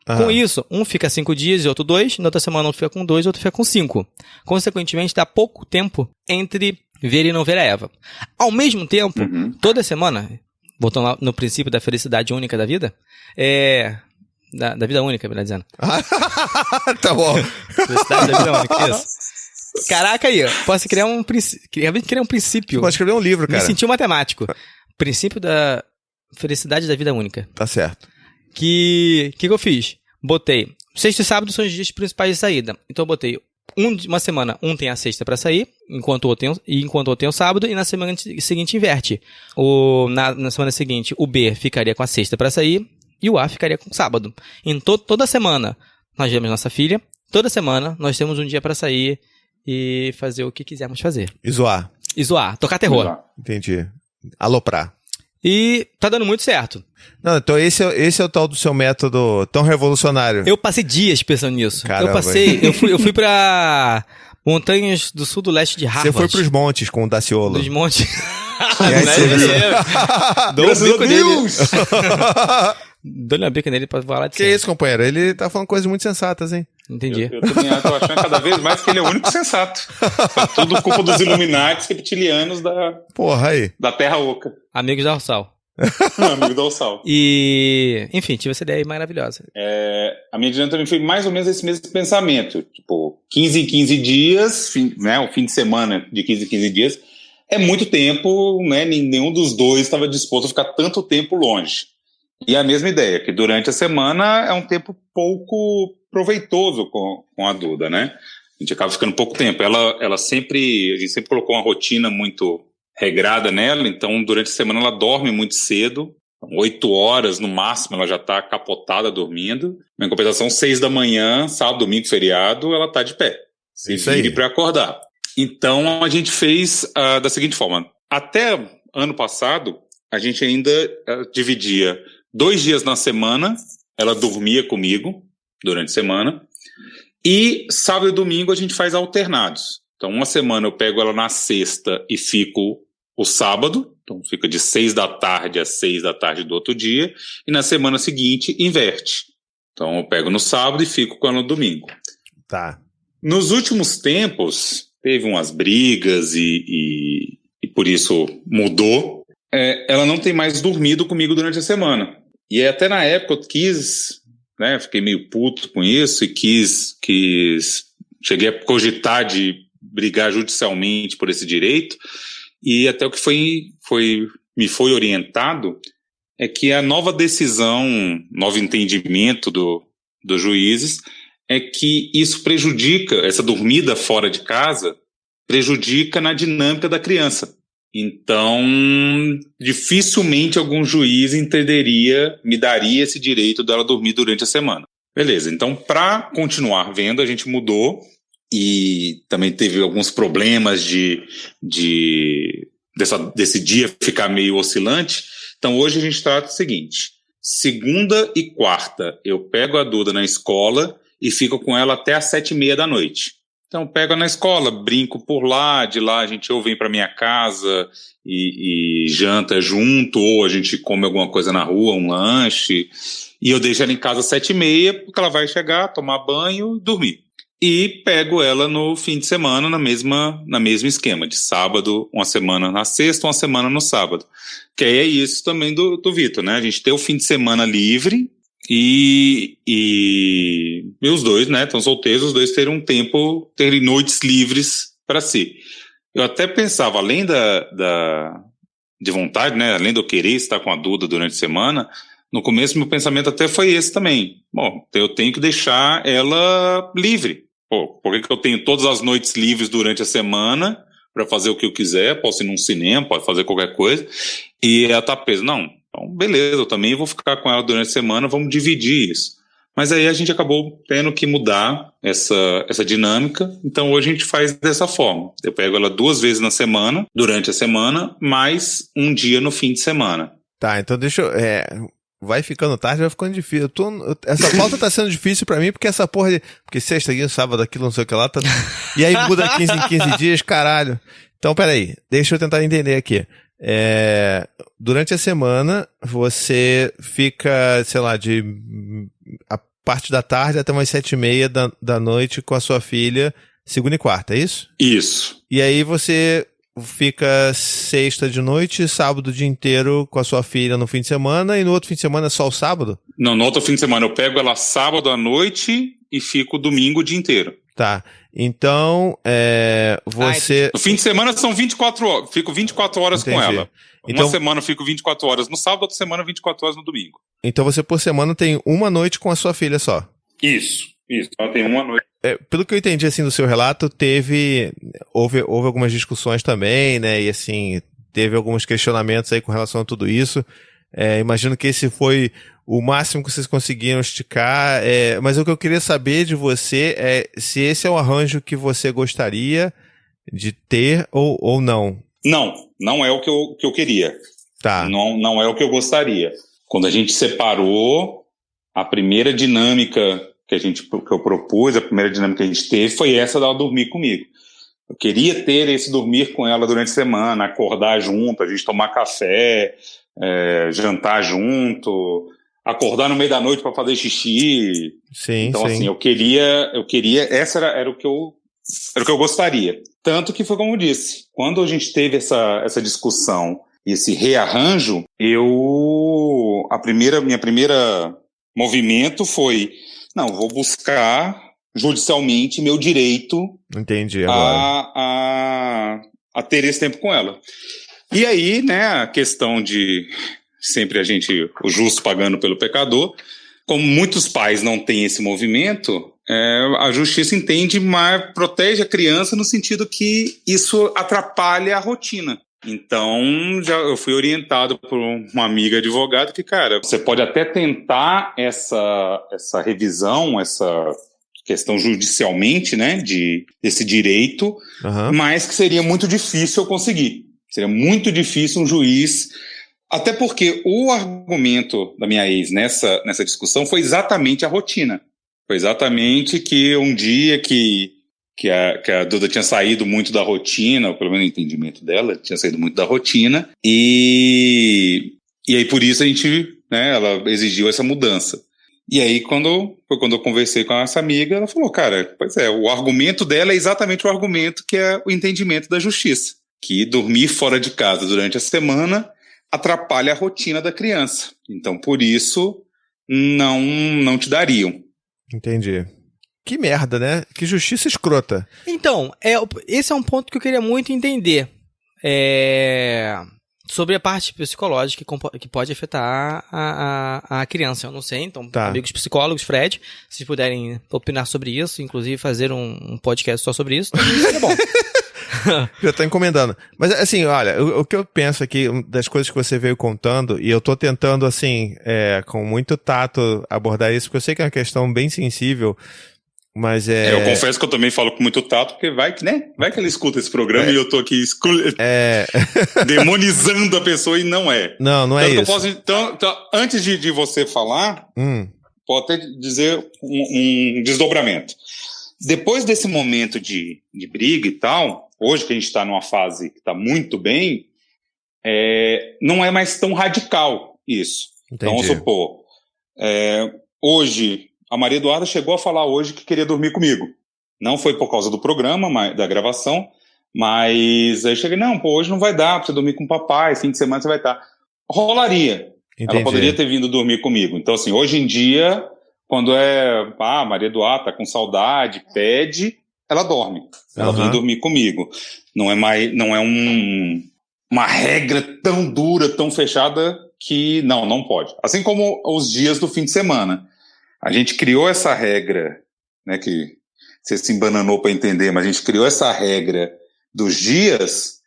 Aham. Com isso, um fica 5 dias e outro 2, na outra semana um fica com 2 e outro fica com 5. Consequentemente, dá pouco tempo entre ver e não ver a Eva. Ao mesmo tempo, toda semana, voltando lá no princípio da felicidade única da vida, da vida única, melhor dizendo. Tá bom. Felicidade da vida única, isso. Caraca aí, posso criar um princípio. Você pode escrever um livro, Me cara. senti um matemático. Princípio da felicidade da vida única. Tá certo. Que eu fiz? Botei. Sexta e sábado são os dias principais de saída. Então eu botei uma semana, tem a sexta pra sair, enquanto o outro tem o sábado, e na semana seguinte inverte. Na semana seguinte, o B ficaria com a sexta pra sair, e o A ficaria com o sábado. Em toda semana, nós vemos nossa filha. Toda semana, nós temos um dia pra sair e fazer o que quisermos fazer. E zoar. E zoar, tocar terror. Entendi. Aloprar. E tá dando muito certo. Não, então esse é o tal do seu método tão revolucionário. Eu passei dias pensando nisso. Caramba. Eu fui pra montanhas do sul do leste de Harvard. Você foi pros montes com o Daciolo. Dos montes. E aí Dou um Graças bico a nele. Deus! Dou-lhe uma bica nele pra falar de Que cima. isso, companheiro? Ele tá falando coisas muito sensatas, hein? Entendi. Eu também tô achando cada vez mais que ele é o único sensato. É tudo culpa dos Illuminati reptilianos Porra, aí. da Terra Oca. Amigos da Ursal. Amigo do Alçal. E, enfim, tive essa ideia aí maravilhosa. A minha dinâmica também foi mais ou menos esse mesmo pensamento. Tipo, 15 em 15 dias, o fim de semana de 15 em 15 dias, é muito tempo, né? Nenhum dos dois estava disposto a ficar tanto tempo longe. E a mesma ideia, que durante a semana é um tempo pouco proveitoso com a Duda, né? A gente acaba ficando pouco tempo. A gente sempre colocou uma rotina muito regrada nela, então durante a semana ela dorme muito cedo, 8 horas no máximo ela já está capotada dormindo. Em compensação, 6 da manhã, sábado, domingo, feriado, ela está de pé. Se vire para acordar. Então a gente fez da seguinte forma: até ano passado a gente ainda dividia 2 dias na semana, ela dormia comigo durante a semana, e sábado e domingo a gente faz alternados. Então uma semana eu pego ela na sexta e fico o sábado, então fica de 6 da tarde às 6 da tarde do outro dia, e na semana seguinte inverte. Então eu pego no sábado e fico com ela no domingo. Tá. Nos últimos tempos, teve umas brigas e por isso mudou. Ela não tem mais dormido comigo durante a semana. E até na época eu quis, né, fiquei meio puto com isso e cheguei a cogitar de brigar judicialmente por esse direito. E até o que me foi orientado é que a nova decisão, novo entendimento dos juízes, é que isso prejudica, essa dormida fora de casa, prejudica na dinâmica da criança. Então, dificilmente algum juiz me daria esse direito dela dormir durante a semana. Beleza, então para continuar vendo, a gente mudou e também teve alguns problemas desse dia ficar meio oscilante. Então hoje a gente trata o seguinte: segunda e quarta eu pego a Duda na escola e fico com ela até às 7h30 da noite. Então, pego na escola, brinco por lá, de lá a gente ou vem para minha casa e janta junto, ou a gente come alguma coisa na rua, um lanche, e eu deixo ela em casa às 7h30, porque ela vai chegar, tomar banho e dormir. E pego ela no fim de semana, na mesma esquema, de sábado, uma semana na sexta, uma semana no sábado. Que aí é isso também do Vitor, né? A gente tem o fim de semana livre, e os dois, né, estão solteiros, os dois terem noites livres para si. Eu até pensava, além de vontade, né, além de eu querer estar com a Duda durante a semana, no começo meu pensamento até foi esse também. Bom, eu tenho que deixar ela livre. Pô, por que eu tenho todas as noites livres durante a semana para fazer o que eu quiser? Posso ir num cinema, pode fazer qualquer coisa, e ela tá presa. Não. Então, beleza, eu também vou ficar com ela durante a semana, vamos dividir isso. Mas aí a gente acabou tendo que mudar essa dinâmica, então hoje a gente faz dessa forma. Eu pego ela 2 vezes na semana, durante a semana, mais um dia no fim de semana. Tá, então deixa eu... vai ficando tarde, vai ficando difícil. Essa pauta tá sendo difícil pra mim, porque essa porra porque sexta aqui, sábado aquilo, não sei o que lá, e aí muda 15 em 15 dias, caralho. Então, peraí, deixa eu tentar entender aqui. Durante a semana, você fica, sei lá, a parte da tarde até umas 7h30 da noite com a sua filha, segunda e quarta, é isso? Isso. E aí você fica sexta de noite, sábado o dia inteiro com a sua filha no fim de semana, e no outro fim de semana é só o sábado? Não, no outro fim de semana eu pego ela sábado à noite e fico domingo o dia inteiro. Tá. Então, você... No fim de semana são 24 horas. Fico 24 horas Entendi. com ela. Então, uma semana eu fico 24 horas no sábado, outra semana 24 horas no domingo. Então você, por semana, tem uma noite com a sua filha só? Isso. Ela tem uma noite. Pelo que eu entendi, assim, do seu relato, houve algumas discussões também, né? E, assim, teve alguns questionamentos aí com relação a tudo isso. Imagino que esse foi o máximo que vocês conseguiram esticar. Mas o que eu queria saber de você é se esse é o arranjo que você gostaria de ter ou não. Não é o que eu queria. Tá. Não é o que eu gostaria. Quando a gente separou, a primeira dinâmica que eu propus, a primeira dinâmica que a gente teve foi essa dela dormir comigo. Eu queria ter esse dormir com ela durante a semana, acordar junto, a gente tomar café, jantar junto, acordar no meio da noite para fazer xixi. Sim, então, sim. assim, eu queria, era o que eu gostaria. Tanto que foi como eu disse, quando a gente teve essa discussão, esse rearranjo, minha primeira movimento foi, não, vou buscar judicialmente meu direito. Entendi, agora. a ter esse tempo com ela. E aí, né, a questão de sempre o justo pagando pelo pecador, como muitos pais não têm esse movimento, a justiça entende, mas protege a criança no sentido que isso atrapalha a rotina. Então, eu fui orientado por uma amiga advogada que, cara, você pode até tentar essa revisão, essa questão judicialmente, né, desse direito, mas que seria muito difícil eu conseguir. Seria muito difícil um juiz... Até porque o argumento da minha ex nessa discussão foi exatamente a rotina. Foi exatamente que um dia que a Duda tinha saído muito da rotina, ou pelo menos no entendimento dela, tinha saído muito da rotina, e aí por isso a gente, né, ela exigiu essa mudança. E aí quando eu conversei com essa amiga, ela falou, cara, pois é, o argumento dela é exatamente o argumento que é o entendimento da justiça, que dormir fora de casa durante a semana atrapalha a rotina da criança. Então, por isso, não te dariam. Entendi. Que merda, né? Que justiça escrota. Então, esse é um ponto que eu queria muito entender. Sobre a parte psicológica que pode afetar a criança. Eu não sei, então, amigos psicólogos, Fred, se puderem opinar sobre isso, inclusive fazer um podcast só sobre isso, também seria bom. Já tô encomendando. Mas, assim, olha, o que eu penso aqui, das coisas que você veio contando, e eu tô tentando, assim, com muito tato abordar isso, porque eu sei que é uma questão bem sensível, mas eu confesso que eu também falo com muito tato, porque vai que ela escuta esse programa e eu tô aqui demonizando a pessoa e não é. Não é isso. Então, antes de você falar, pode até dizer um desdobramento. Depois desse momento de briga e tal, hoje que a gente está numa fase que está muito bem, não é mais tão radical isso. Entendi. Então, vamos supor, hoje, a Maria Eduarda chegou a falar hoje que queria dormir comigo. Não foi por causa do programa, da gravação, mas aí eu cheguei, hoje não vai dar para você dormir com o papai, fim de semana você vai estar. Rolaria. Entendi. Ela poderia ter vindo dormir comigo. Então, assim, hoje em dia... Quando Maria Eduarda tá com saudade, pede, ela dorme. Ela vem dormir comigo. Não é uma regra tão dura, tão fechada que não pode. Assim como os dias do fim de semana. A gente criou essa regra, né, que você se embananou para entender, mas a gente criou essa regra dos dias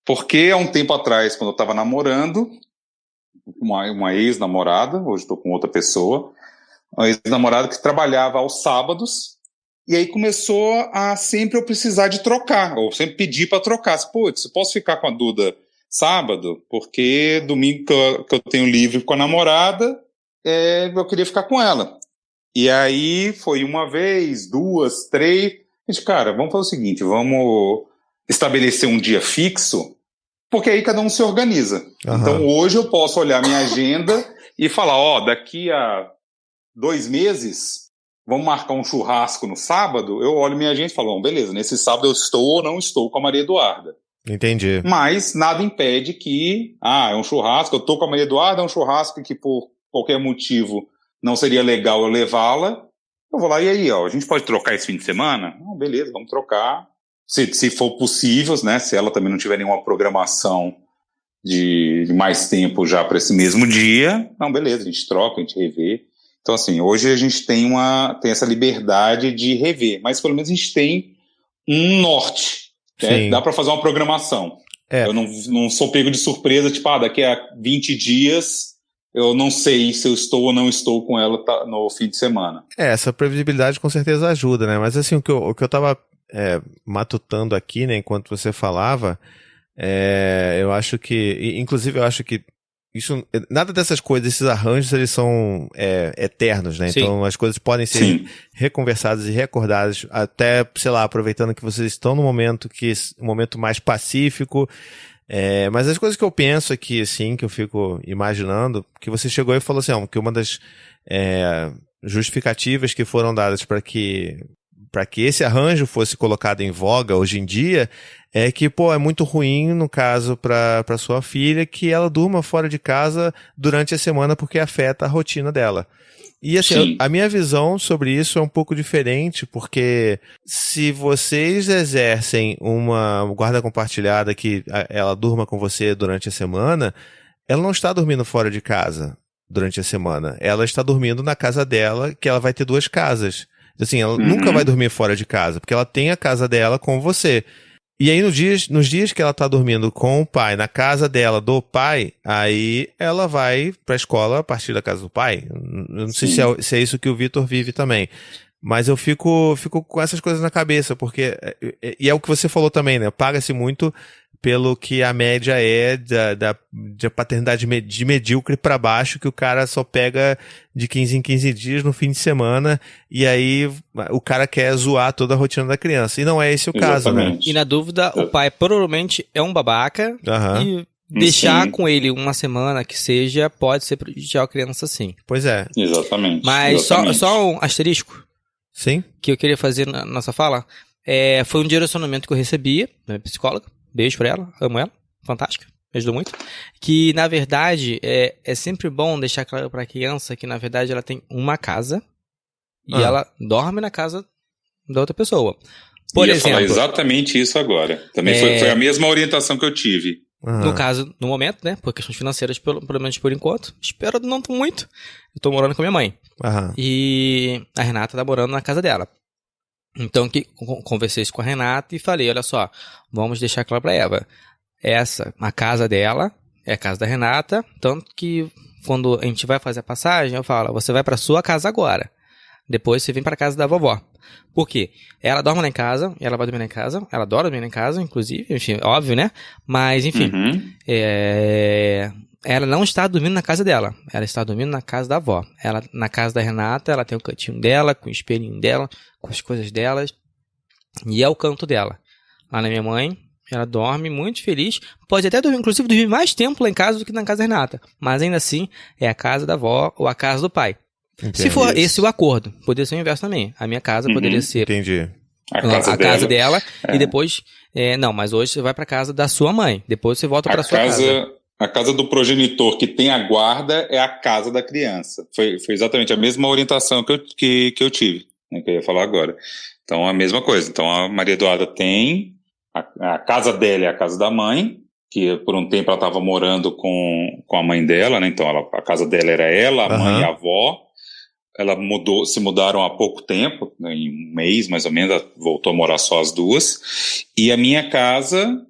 porque há um tempo atrás, quando eu estava namorando, uma ex-namorada, hoje estou com outra pessoa, uma ex-namorada que trabalhava aos sábados, e aí começou a sempre eu precisar de trocar, ou sempre pedir para trocar. Putz, eu posso ficar com a Duda sábado? Porque domingo que eu tenho livre com a namorada, eu queria ficar com ela. E aí foi uma vez, duas, três. Gente, cara, vamos fazer o seguinte, vamos estabelecer um dia fixo, porque aí cada um se organiza. Então hoje eu posso olhar minha agenda e falar, daqui a 2 meses, vamos marcar um churrasco no sábado, eu olho minha agenda e falo, beleza, nesse sábado eu estou ou não estou com a Maria Eduarda. Entendi. Mas nada impede que, é um churrasco, eu estou com a Maria Eduarda, é um churrasco que por qualquer motivo não seria legal eu levá-la, eu vou lá, e aí, a gente pode trocar esse fim de semana? Beleza, vamos trocar. Se for possível, né, se ela também não tiver nenhuma programação de mais tempo já para esse mesmo dia, beleza, a gente troca, a gente revê. Então, assim, hoje a gente tem essa liberdade de rever, mas pelo menos a gente tem um norte, né? Dá para fazer uma programação. Eu não sou pego de surpresa, tipo, daqui a 20 dias eu não sei se eu estou ou não estou com ela no fim de semana. Essa previsibilidade com certeza ajuda, né? Mas assim, o que eu tava matutando aqui, né, enquanto você falava, eu acho que, inclusive eu acho que nada dessas coisas, esses arranjos, eles são eternos, né? Sim. Então as coisas podem ser reconversadas e recordadas, até, sei lá, aproveitando que vocês estão num momento um momento mais pacífico. Mas as coisas que eu penso aqui, assim, que eu fico imaginando, que você chegou e falou assim, que uma das justificativas que foram dadas para que esse arranjo fosse colocado em voga hoje em dia é que, é muito ruim, no caso, para sua filha, que ela durma fora de casa durante a semana porque afeta a rotina dela. E assim, a minha visão sobre isso é um pouco diferente, porque se vocês exercem uma guarda compartilhada que ela durma com você durante a semana, ela não está dormindo fora de casa durante a semana. Ela está dormindo na casa dela, que ela vai ter 2 casas. Assim, ela nunca vai dormir fora de casa, porque ela tem a casa dela com você. E aí, nos dias que ela tá dormindo com o pai, na casa dela, do pai, aí ela vai pra escola a partir da casa do pai. Eu não sei se é isso que o Vitor vive também. Mas eu fico com essas coisas na cabeça, porque... E é o que você falou também, né? Paga-se muito pelo que a média é de paternidade de medíocre pra baixo, que o cara só pega de 15 em 15 dias no fim de semana, e aí o cara quer zoar toda a rotina da criança. E não é esse o caso, né? E na dúvida, o pai provavelmente é um babaca, e deixar com ele uma semana que seja, pode ser prejudicial a criança, sim. Pois é. Exatamente. Mas só um asterisco. Sim. Que eu queria fazer na nossa fala. Foi um direcionamento que eu recebi da minha psicóloga. Beijo pra ela, amo ela, fantástica, me ajudou muito. Que, na verdade, é sempre bom deixar claro pra criança que, na verdade, ela tem uma casa e ela dorme na casa da outra pessoa. Por exemplo, falar exatamente isso agora. Também foi a mesma orientação que eu tive. No caso, no momento, né, por questões financeiras, pelo menos por enquanto, espero não muito. Eu tô morando com a minha mãe. E a Renata tá morando na casa dela. Então, conversei isso com a Renata e falei, olha só, vamos deixar claro pra Eva. A casa dela é a casa da Renata, tanto que quando a gente vai fazer a passagem, eu falo, você vai pra sua casa agora. Depois você vem pra casa da vovó. Por quê? Ela dorme lá em casa, ela vai dormir lá em casa, ela adora dormir lá em casa, inclusive, enfim, óbvio, né? Mas, enfim, ela não está dormindo na casa dela, ela está dormindo na casa da avó. Na casa da Renata, ela tem o cantinho dela, com o espelhinho dela, com as coisas delas, e é o canto dela. Lá na minha mãe, ela dorme muito feliz, pode até dormir, inclusive dormir mais tempo lá em casa do que na casa da Renata, mas ainda assim é a casa da avó ou a casa do pai. Entendi. Se for esse o acordo, poderia ser o inverso também. A minha casa poderia ser a casa dela e depois... não, mas hoje você vai para casa da sua mãe, depois você volta para sua casa. A casa do progenitor que tem a guarda é a casa da criança. Foi exatamente a mesma orientação que eu tive, né, que eu ia falar agora. Então, a mesma coisa. Então, a Maria Eduarda tem... A casa dela é a casa da mãe, que por um tempo ela estava morando com a mãe dela, né? Então, a casa dela era ela, a mãe e a avó. Ela se mudaram há pouco tempo, né, em um mês mais ou menos, ela voltou a morar só as duas. E a minha casa...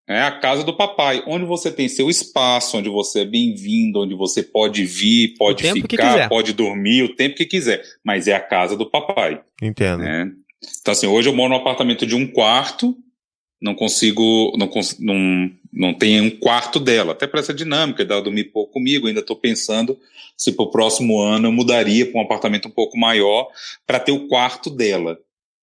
é a casa do papai, onde você tem seu espaço, onde você é bem-vindo, onde você pode vir, pode ficar, pode dormir o tempo que quiser. Mas é a casa do papai. Entendo. Né? Então, assim, hoje eu moro num apartamento de um quarto, não tem um quarto dela. Até para essa dinâmica dela dormir pouco comigo, ainda estou pensando se para o próximo ano eu mudaria para um apartamento um pouco maior para ter o quarto dela.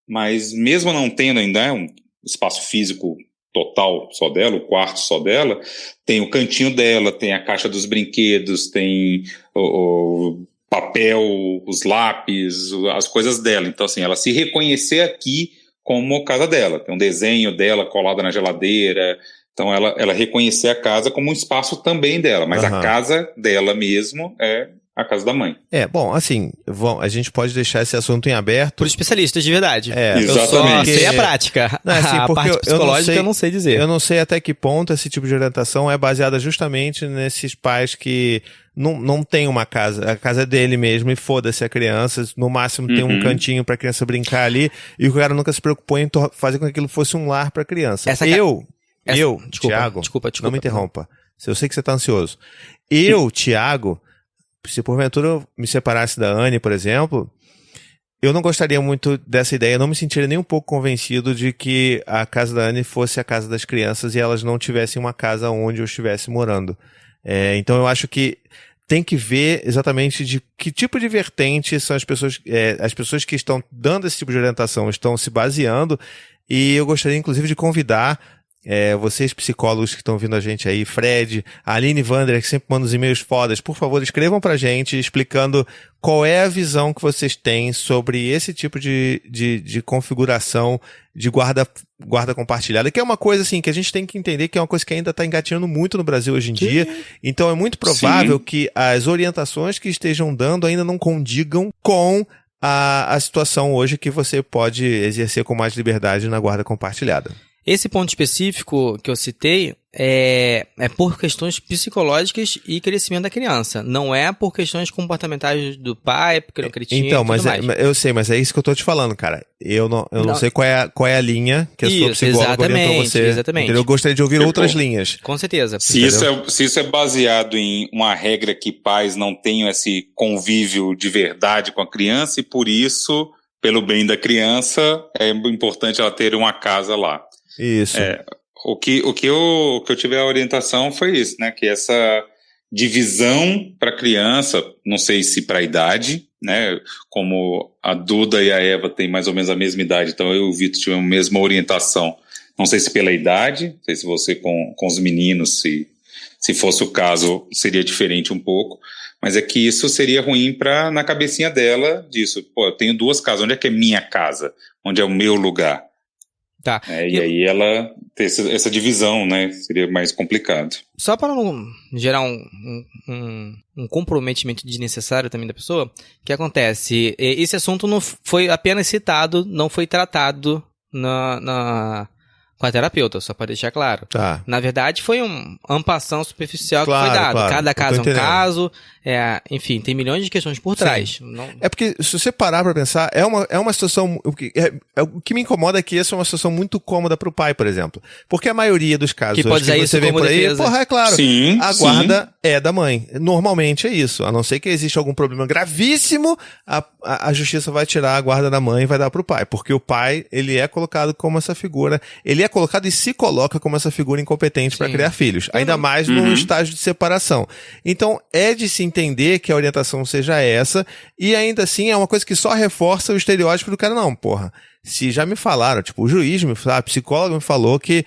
Mas mesmo não tendo ainda um espaço físico total só dela, o quarto só dela, tem o cantinho dela, tem a caixa dos brinquedos, tem o papel, os lápis, as coisas dela. Então, assim, ela se reconhecer aqui como casa dela. Tem um desenho dela colado na geladeira. Então, ela reconhecer a casa como um espaço também dela. Mas a casa dela mesmo é a casa da mãe. Bom, assim, a gente pode deixar esse assunto em aberto. Por especialistas, de verdade. Exatamente. Eu só sei a prática. Não, assim, a parte psicológica eu não sei dizer. Eu não sei até que ponto esse tipo de orientação é baseada justamente nesses pais que não tem uma casa, a casa é dele mesmo e foda-se a criança, no máximo tem um cantinho pra criança brincar ali e o cara nunca se preocupou em fazer com que aquilo fosse um lar pra criança. Thiago, desculpa, não me interrompa. Eu sei que você tá ansioso. Thiago, se porventura eu me separasse da Anne, por exemplo, eu não gostaria muito dessa ideia, eu não me sentiria nem um pouco convencido de que a casa da Anne fosse a casa das crianças e elas não tivessem uma casa onde eu estivesse morando. Então eu acho que tem que ver exatamente de que tipo de vertente são as pessoas que estão dando esse tipo de orientação, estão se baseando, e eu gostaria inclusive de convidar vocês psicólogos que estão vindo a gente aí, Fred, a Aline Wander, que sempre manda os e-mails fodas, por favor, escrevam pra gente explicando qual é a visão que vocês têm sobre esse tipo de configuração de guarda compartilhada, que é uma coisa assim que a gente tem que entender que é uma coisa que ainda está engatinhando muito no Brasil hoje em dia. Então é muito provável que as orientações que estejam dando ainda não condigam com a situação hoje que você pode exercer com mais liberdade na guarda compartilhada. Esse ponto específico que eu citei é por questões psicológicas e crescimento da criança. Não é por questões comportamentais do pai, porque ele é um cretino Então, e tudo mais. eu sei, mas é isso que eu tô te falando, cara. Eu não sei qual é a linha que a sua Isso, psicóloga orientou você. exatamente. Entendeu? Eu gostaria de ouvir Tipo, outras linhas. Com certeza. Se isso é baseado em uma regra que pais não tenham esse convívio de verdade com a criança e por isso, pelo bem da criança, é importante ela ter uma casa lá. Isso. O que eu tive a orientação foi isso, né? Que essa divisão para criança, não sei se para a idade, né? Como a Duda e a Eva têm mais ou menos a mesma idade, então eu e o Vitor tivemos a mesma orientação. Não sei se pela idade, não sei se você com os meninos, se fosse o caso, seria diferente um pouco, mas é que isso seria ruim na cabecinha dela disso. Pô, eu tenho 2 casas, onde é que é minha casa? Onde é o meu lugar? Tá. E aí ela ter essa divisão, né? Seria mais complicado. Só para não gerar um comprometimento desnecessário também da pessoa, o que acontece? Esse assunto não foi apenas citado, não foi tratado com a terapeuta, só para deixar claro. Tá. Na verdade, foi um ampassão superficial que Claro, foi dado. claro. Cada caso é um entendendo. caso, enfim, tem milhões de questões por trás. É porque, se você parar pra pensar, é uma situação. O que me incomoda é que essa é uma situação muito cômoda pro pai, por exemplo. Porque a maioria dos casos Que pode hoje usar que isso você vê como por aí, defesa. porra, é claro. Sim, a guarda é da mãe. Normalmente é isso. A não ser que exista algum problema gravíssimo, a justiça vai tirar a guarda da mãe e vai dar pro pai. Porque o pai, ele é colocado como essa figura. Ele é colocado e se coloca como essa figura incompetente para criar filhos. Ainda mais no estágio de separação. Então, é de se entender que a orientação seja essa, e ainda assim é uma coisa que só reforça o estereótipo do cara. Não, porra, se já me falaram, tipo, o juiz me falou, a psicóloga me falou que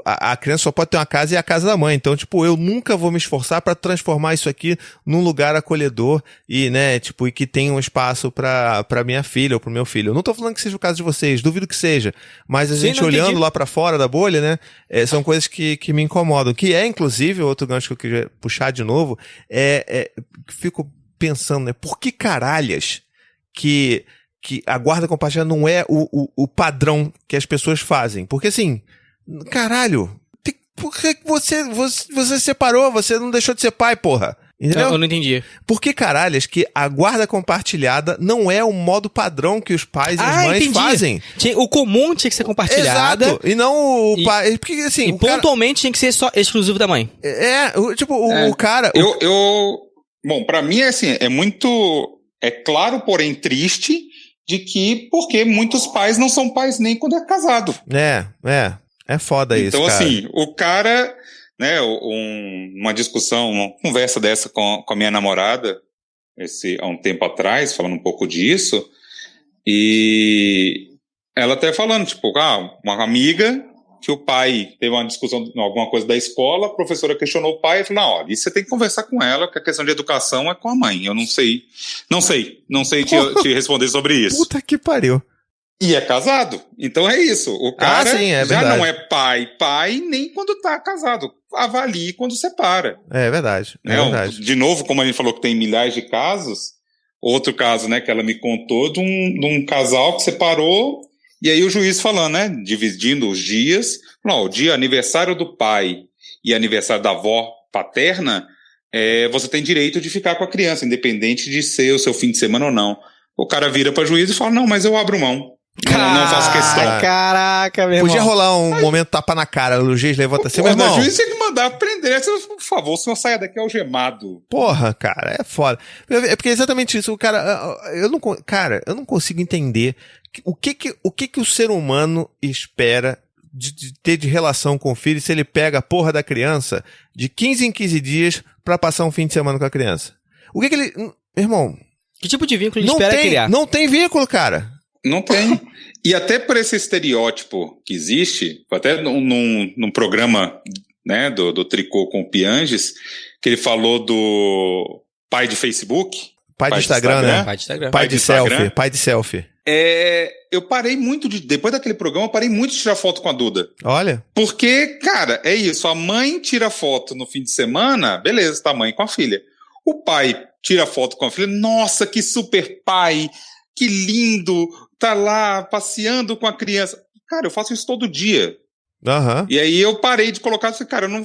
a criança só pode ter uma casa e a casa da mãe. Então, tipo, eu nunca vou me esforçar para transformar isso aqui num lugar acolhedor e, né, tipo, e que tenha um espaço pra minha filha ou pro meu filho. Eu não tô falando que seja o caso de vocês, duvido que seja, mas a gente olhando lá pra fora da bolha, né, são coisas que me incomodam, que é, inclusive, outro gancho que eu queria puxar de novo, fico pensando, né, por que caralhas que a guarda compartilhada não é o padrão que as pessoas fazem? Porque, assim, caralho, por que você separou? Você não deixou de ser pai, porra? Entendeu? Eu não entendi. Por que caralhas que a guarda compartilhada não é o modo padrão que os pais e as mães fazem? O comum tinha que ser compartilhada. Exato. E não o pai. Porque, assim, e pontualmente tinha que ser só exclusivo da mãe. O cara. Bom, pra mim é assim, é claro, porém triste, de que porque muitos pais não são pais nem quando é casado. É foda isso, então, cara. Então, assim, o cara, né, uma discussão, uma conversa dessa com a minha namorada, há um tempo atrás, falando um pouco disso, e ela até falando, tipo, uma amiga que o pai teve uma discussão, alguma coisa da escola, a professora questionou o pai e falou, não, olha, isso você tem que conversar com ela, que a questão de educação é com a mãe. Eu não sei te responder sobre isso. Puta que pariu. E é casado. Então é isso. O cara já verdade. não é pai nem quando tá casado. Avalie quando separa. É verdade. É verdade. De novo, como a gente falou que tem milhares de casos, outro caso, né, que ela me contou de um casal que separou. E aí o juiz falando, né, dividindo os dias, o dia aniversário do pai e aniversário da avó paterna, você tem direito de ficar com a criança, independente de ser o seu fim de semana ou não. O cara vira para o juiz e fala, não, mas eu abro mão. Não faço questão. Caraca, meu irmão. Podia rolar um momento tapa na cara, o juiz levanta assim, meu irmão. O juiz tem que mandar prender. Por favor, o senhor saia daqui algemado. Porra, cara, é foda. É porque é exatamente isso. O cara, eu não consigo entender o que o ser humano espera de ter de relação com o filho se ele pega a porra da criança de 15 em 15 dias pra passar um fim de semana com a criança. O que ele... Meu irmão... Que tipo de vínculo ele espera criar? Não tem vínculo, cara. Não tem. E até por esse estereótipo que existe, até num programa, né, do Tricô com o Pianges, que ele falou do pai de Facebook. Pai de Instagram, né? Pai de Instagram. Pai de selfie. Pai de selfie. Eu parei muito depois daquele programa, eu parei muito de tirar foto com a Duda. Olha. Porque, cara, é isso. A mãe tira foto no fim de semana, beleza, tá a mãe com a filha. O pai tira foto com a filha, nossa, que super pai, que lindo, tá lá passeando com a criança. Cara, eu faço isso todo dia. Aham. E aí eu parei de colocar assim, cara, eu não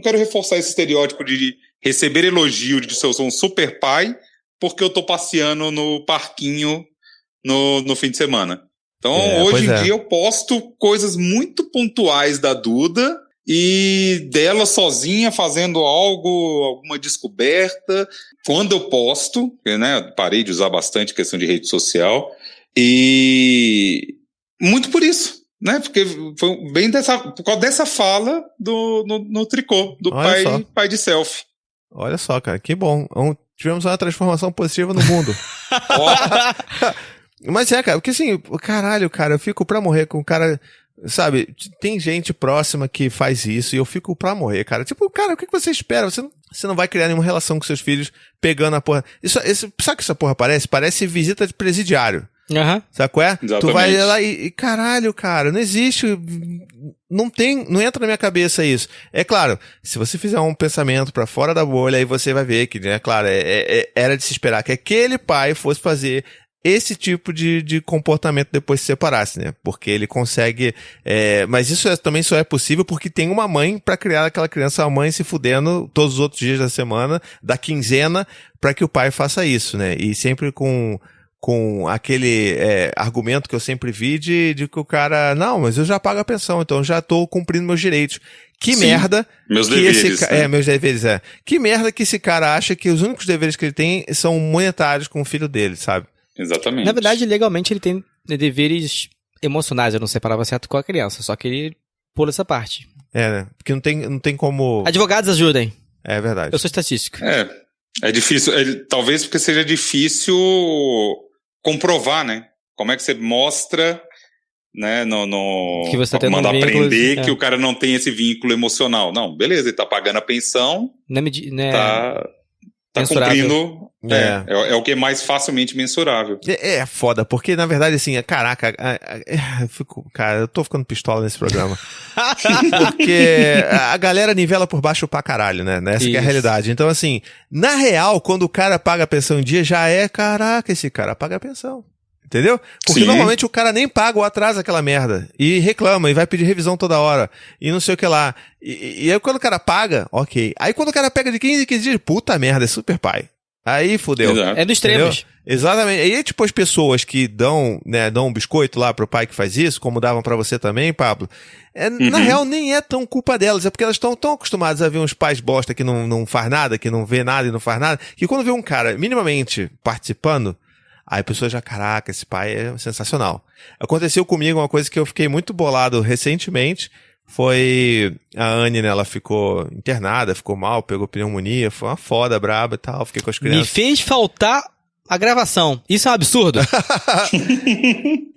quero reforçar esse estereótipo de receber elogio de se eu sou um super pai porque eu tô passeando no parquinho no fim de semana. Então, hoje em dia eu posto coisas muito pontuais da Duda e dela sozinha fazendo algo, alguma descoberta. Quando eu posto, né, parei de usar bastante questão de rede social, e muito por isso, né, porque foi bem por causa dessa fala no tricô, do pai de selfie. Olha só, cara, que bom. Tivemos uma transformação positiva no mundo. Mas cara, porque assim, caralho, cara, eu fico pra morrer com o cara, sabe, tem gente próxima que faz isso e eu fico pra morrer, cara. Tipo, cara, o que você espera? Você não vai criar nenhuma relação com seus filhos pegando a porra. Sabe o que essa porra parece? Parece visita de presidiário. Aham. Sabe qual é? Exatamente. Tu vai lá e caralho, cara, não existe, não entra na minha cabeça isso. É claro, se você fizer um pensamento pra fora da bolha, aí você vai ver que, né, claro, era de se esperar que aquele pai fosse fazer esse tipo de comportamento depois que se separasse, né? Porque ele consegue... mas isso também só é possível porque tem uma mãe pra criar aquela criança, a mãe se fudendo todos os outros dias da semana, da quinzena, pra que o pai faça isso, né? E sempre com aquele argumento que eu sempre vi de que o cara... Não, mas eu já pago a pensão, então eu já tô cumprindo meus direitos. Que Sim, merda... meus que deveres, né? meus deveres, Que merda que esse cara acha que os únicos deveres que ele tem são monetários com o filho dele, sabe? Exatamente. Na verdade, legalmente, ele tem deveres emocionais, eu não sei a palavra certa com a criança, só que ele pula essa parte. Né? Porque não tem como... Advogados, ajudem. É verdade. Eu sou estatístico. É difícil, talvez porque seja difícil comprovar, né? Como é que você mostra, né, que você tá tendo manda vínculo, aprender que o cara não tem esse vínculo emocional. Não, beleza, ele tá pagando a pensão, tá cumprindo, é o que é mais facilmente mensurável. É foda, porque na verdade, assim, caraca, eu tô ficando pistola nesse programa. Porque a galera nivela por baixo pra caralho, né? Essa que é a realidade. Então, assim, na real, quando o cara paga a pensão em dia, já caraca, esse cara paga a pensão. Entendeu? Porque normalmente o cara nem paga ou atrasa aquela merda. E reclama, e vai pedir revisão toda hora. E não sei o que lá. E aí quando o cara paga, ok. Aí quando o cara pega de 15 em 15 dias, puta merda, é super pai. Aí fudeu. Exato. É dos extremos. Exatamente. E aí, tipo, as pessoas que dão um biscoito lá pro pai que faz isso, como davam pra você também, Pablo, na real nem é tão culpa delas, é porque elas estão tão acostumadas a ver uns pais bosta que não faz nada, que não vê nada e não faz nada, que quando vê um cara minimamente participando, aí a pessoa já, caraca, esse pai é sensacional. Aconteceu comigo uma coisa que eu fiquei muito bolado recentemente, foi a Anne, né, ela ficou internada, ficou mal, pegou pneumonia, foi uma foda braba e tal, fiquei com as crianças. Me fez faltar a gravação. Isso é um absurdo.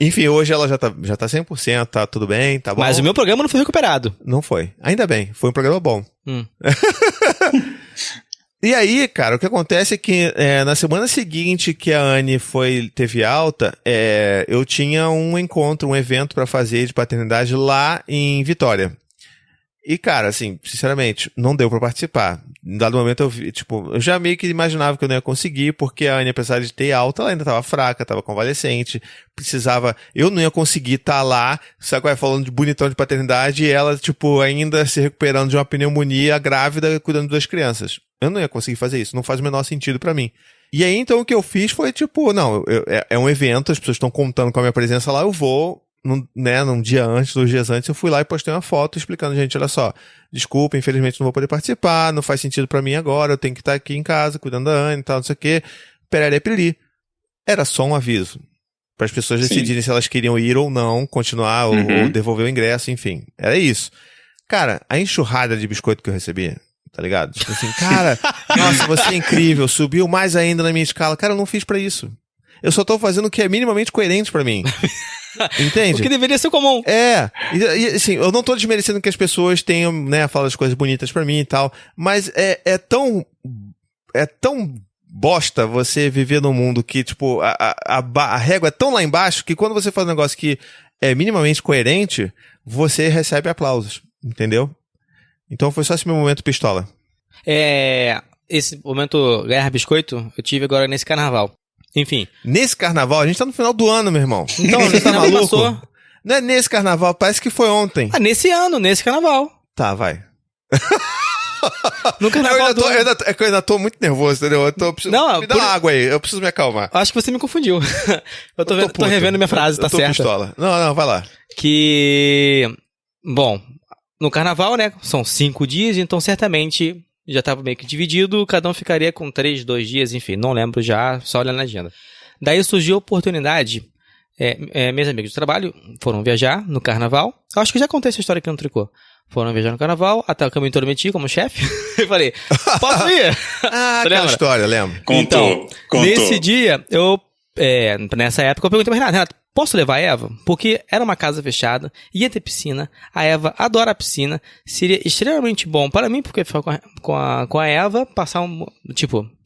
Enfim, hoje ela já tá 100%, tá tudo bem, tá bom. Mas o meu programa não foi recuperado. Não foi. Ainda bem, foi um programa bom. E aí, cara, o que acontece é que na semana seguinte que a Anne teve alta, eu tinha um encontro, um evento pra fazer de paternidade lá em Vitória. E, cara, assim, sinceramente, não deu pra participar. Em dado momento eu já meio que imaginava que eu não ia conseguir, porque a Anne, apesar de ter alta, ela ainda tava fraca, tava convalescente, eu não ia conseguir estar lá, sabe qual é, falando de bonitão de paternidade, e ela, tipo, ainda se recuperando de uma pneumonia grávida, cuidando das crianças. Eu não ia conseguir fazer isso, não faz o menor sentido pra mim. E aí, então, o que eu fiz foi, tipo, não, é um evento, as pessoas estão contando com a minha presença lá, eu vou, num dia antes, 2 dias antes, eu fui lá e postei uma foto explicando, gente, olha só, desculpa, infelizmente não vou poder participar, não faz sentido pra mim agora, eu tenho que estar aqui em casa, cuidando da Anne e tal, não sei o quê, perere. Era só um aviso, para as pessoas decidirem se elas queriam ir ou não, continuar, ou devolver o ingresso, enfim, era isso. Cara, a enxurrada de biscoito que eu recebi, tá ligado? Tipo assim, cara, nossa, você é incrível, subiu mais ainda na minha escala. Cara, eu não fiz pra isso. Eu só tô fazendo o que é minimamente coerente pra mim. Entende? O que deveria ser comum. E assim, eu não tô desmerecendo que as pessoas tenham, né, falam as coisas bonitas pra mim e tal, mas é tão bosta você viver num mundo que, tipo, a régua é tão lá embaixo que quando você faz um negócio que é minimamente coerente, você recebe aplausos, entendeu? Então foi só esse meu momento pistola. Esse momento ganhar biscoito eu tive agora nesse carnaval. Enfim. Nesse carnaval? A gente tá no final do ano, meu irmão. Então, você tá maluco? Passou. Não é nesse carnaval, parece que foi ontem. Ah, nesse carnaval. Tá, vai. No carnaval É que eu ainda tô muito nervoso, entendeu? Me dá uma água aí, eu preciso me acalmar. Acho que você me confundiu. Eu tô revendo minha frase, tá certo. Pistola. Não, vai lá. Que, bom, no carnaval, né, são 5 dias, então certamente já tava meio que dividido, cada um ficaria com 3, 2 dias, enfim, não lembro já, só olhando na agenda. Daí surgiu a oportunidade, meus amigos de trabalho foram viajar no carnaval, eu acho que já contei essa história aqui no Tricô. Foram viajar no carnaval, até que eu me intrometi como chefe. Eu falei, posso ir? Aquela história, lembro. Contou. Nesse dia, nessa época, eu perguntei pra Renata, posso levar a Eva? Porque era uma casa fechada, ia ter piscina, a Eva adora a piscina, seria extremamente bom para mim, porque foi com a Eva, passar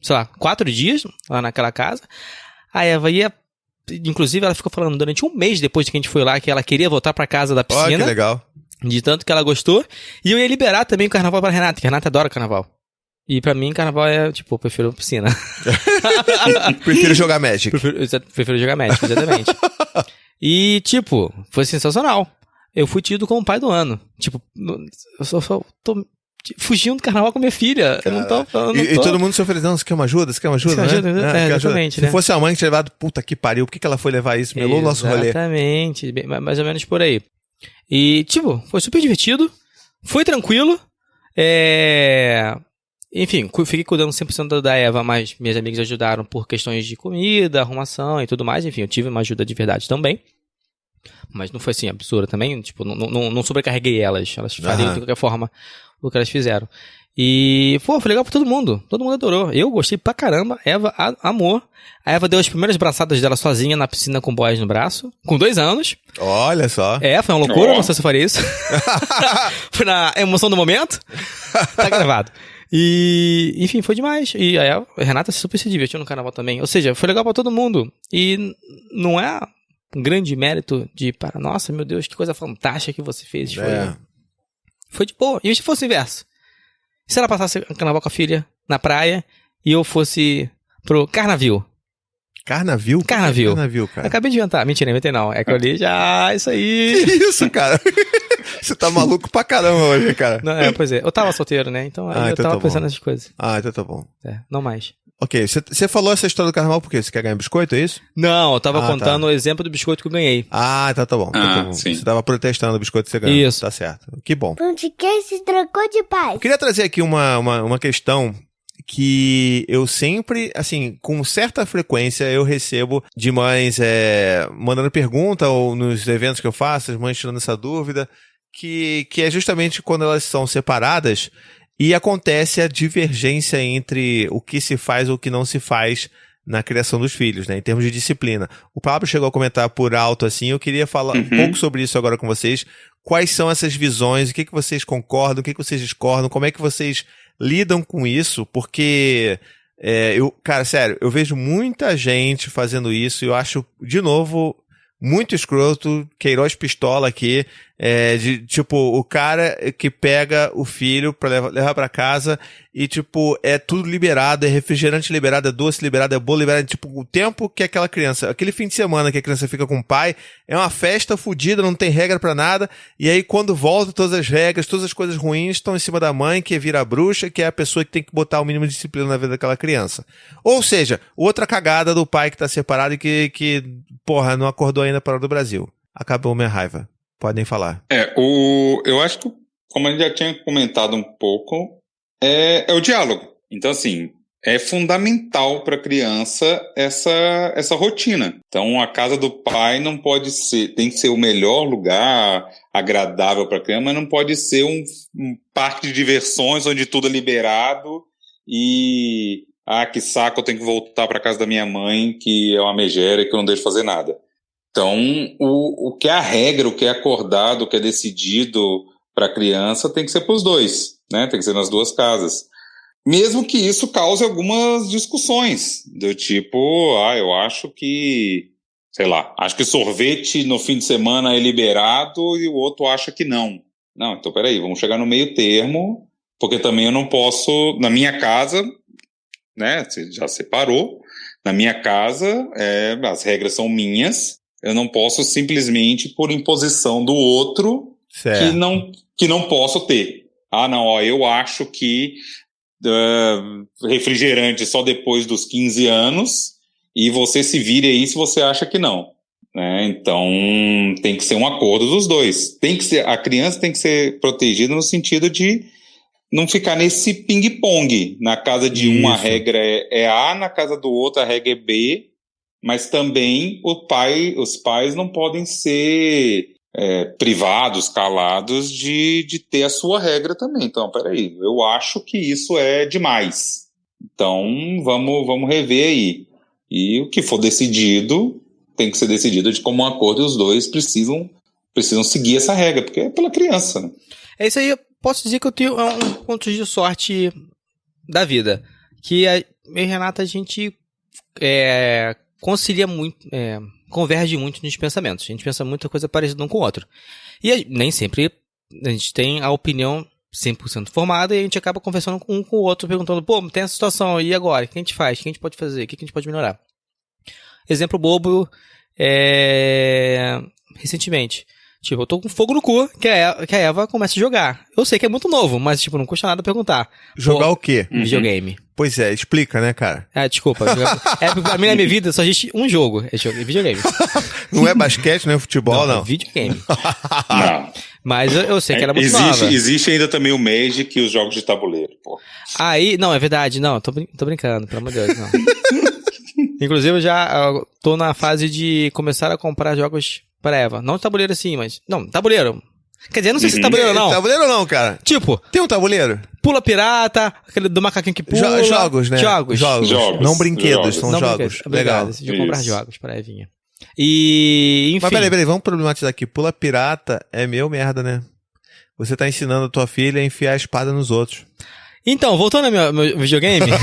sei lá, 4 dias lá naquela casa. A Eva ia, inclusive ela ficou falando durante um mês depois que a gente foi lá, que ela queria voltar pra casa da piscina. Olha que legal. De tanto que ela gostou. E eu ia liberar também o carnaval pra Renata, que a Renata adora carnaval. E pra mim, carnaval eu prefiro piscina. Prefiro jogar Magic. Prefiro jogar Magic, exatamente. E, foi sensacional. Eu fui tido como pai do ano. Eu só tô fugindo do carnaval com minha filha. Eu não tô. E todo mundo se oferecendo, você quer uma ajuda? Você quer uma ajuda, né? Exatamente, Se fosse a mãe que tinha levado, puta que pariu, por que ela foi levar isso? Melou o nosso rolê. Exatamente, mais ou menos por aí. E, foi super divertido, foi tranquilo, enfim, fiquei cuidando 100% da Eva, mas minhas amigas ajudaram por questões de comida, arrumação e tudo mais, enfim, eu tive uma ajuda de verdade também, mas não foi assim, absurda também, não sobrecarreguei elas fariam de qualquer forma o que elas fizeram. E, foi legal pra todo mundo adorou, eu gostei pra caramba, Eva amou, a Eva deu as primeiras braçadas dela sozinha na piscina com boys no braço, com 2 anos. Olha só. Foi uma loucura, não sei se eu faria isso. Foi na emoção do momento, tá gravado. E, enfim, foi demais. E a Renata super se divertiu no carnaval também, ou seja, foi legal pra todo mundo. E não é um grande mérito nossa, meu Deus, que coisa fantástica que você fez. Foi de boa. E se fosse o inverso? Se ela passasse o carnaval com a filha na praia e eu fosse pro Carnavil? Carnavil? Carnavil, cara. Acabei de inventar. Mentira, inventei não. É que eu li já, isso aí. Que isso, cara? Você tá maluco pra caramba hoje, cara. Não, pois é. Eu tava solteiro, né? Então eu então tava pensando nessas coisas. Então tá bom. Não mais. Ok, você falou essa história do carnaval por quê? Você quer ganhar biscoito, é isso? Não, eu tava contando o exemplo do biscoito que eu ganhei. Então tá bom. Sim. Você tava protestando o biscoito que você ganhou. Isso. Tá certo. Que bom. Onde que se trocou de paz? Eu queria trazer aqui uma questão que eu sempre, assim, com certa frequência eu recebo de mães mandando pergunta ou nos eventos que eu faço, as mães tirando essa dúvida, que é justamente quando elas são separadas e acontece a divergência entre o que se faz ou o que não se faz na criação dos filhos, né, em termos de disciplina. O Pablo chegou a comentar por alto, assim, eu queria falar um pouco sobre isso agora com vocês. Quais são essas visões, o que vocês concordam, o que vocês discordam, como é que vocês lidam com isso, porque cara, sério, eu vejo muita gente fazendo isso e eu acho, de novo, muito escroto, Queiroz pistola aqui, o cara que pega o filho pra levar pra casa e, é tudo liberado, é refrigerante liberado, é doce liberado, é bolo liberado, o tempo que aquela criança, aquele fim de semana que a criança fica com o pai, é uma festa fodida, não tem regra pra nada, e aí quando volta todas as regras, todas as coisas ruins estão em cima da mãe, que vira a bruxa, que é a pessoa que tem que botar o mínimo de disciplina na vida daquela criança. Ou seja, outra cagada do pai que tá separado e que não acordou ainda para o do Brasil. Acabou minha raiva. Podem falar. Eu acho que, como a gente já tinha comentado um pouco, é o diálogo. Então, assim, é fundamental para a criança essa rotina. Então, a casa do pai não pode ser, tem que ser o melhor lugar, agradável para a criança, mas não pode ser um parque de diversões onde tudo é liberado e, que saco, eu tenho que voltar para casa da minha mãe, que é uma megera e que eu não deixo fazer nada. Então, o que é a regra, o que é acordado, o que é decidido para a criança tem que ser para os dois, né? Tem que ser nas duas casas. Mesmo que isso cause algumas discussões, do tipo, eu acho que, sei lá, acho que sorvete no fim de semana é liberado e o outro acha que não. Não, então peraí, vamos chegar no meio termo, porque também eu não posso, na minha casa, né? Você já separou, na minha casa, as regras são minhas. Eu não posso simplesmente, por imposição do outro, que não posso ter. Ah, não, ó, eu acho que refrigerante só depois dos 15 anos e você se vire aí se você acha que não. Né? Então, tem que ser um acordo dos dois. A criança tem que ser protegida no sentido de não ficar nesse ping-pong. Na casa de um a regra é A, na casa do outro a regra é B, mas também os pais não podem ser privados, calados de ter a sua regra também. Então, peraí, eu acho que isso é demais. Então, vamos rever aí. E o que for decidido, tem que ser decidido de comum acordo e os dois precisam seguir essa regra, porque é pela criança. Né? É isso aí, eu posso dizer que eu tenho um ponto de sorte da vida, que eu e Renata, a gente concilia muito, converge muito nos pensamentos. A gente pensa muita coisa parecida um com o outro. E nem sempre a gente tem a opinião 100% formada e a gente acaba conversando um com o outro, perguntando, pô, tem essa situação, e agora? O que a gente faz? O que a gente pode fazer? O que a gente pode melhorar? Exemplo bobo, recentemente. Tipo, eu tô com fogo no cu, que a Eva começa a jogar. Eu sei que é muito novo, mas, tipo, não custa nada perguntar. Jogar o quê? Videogame. Pois é, explica, né, cara? Desculpa. Porque pra mim, na minha vida, só existe um jogo. É videogame. Não é basquete, não é futebol, não. É videogame. Não. Mas eu sei que era muito nova. Existe ainda também o Magic e os jogos de tabuleiro, pô. Aí, não, é verdade. Não, tô brincando, pelo amor de Deus, não. Inclusive, eu já tô na fase de começar a comprar jogos para Eva. Não de tabuleiro assim, mas... Não, tabuleiro. Quer dizer, não sei se é tabuleiro ou não. Tabuleiro ou não, cara? Tipo... Tem um tabuleiro? Pula pirata, aquele do macaquinho que pula. Jogos, né? Jogos. Não brinquedos, são não jogos. Brinquedos. Legal. Obrigado. De comprar jogos para a Evinha. E, enfim... Mas peraí, vamos problematizar aqui. Pula pirata é meu merda, né? Você tá ensinando a tua filha a enfiar a espada nos outros. Então, voltando ao meu videogame, eu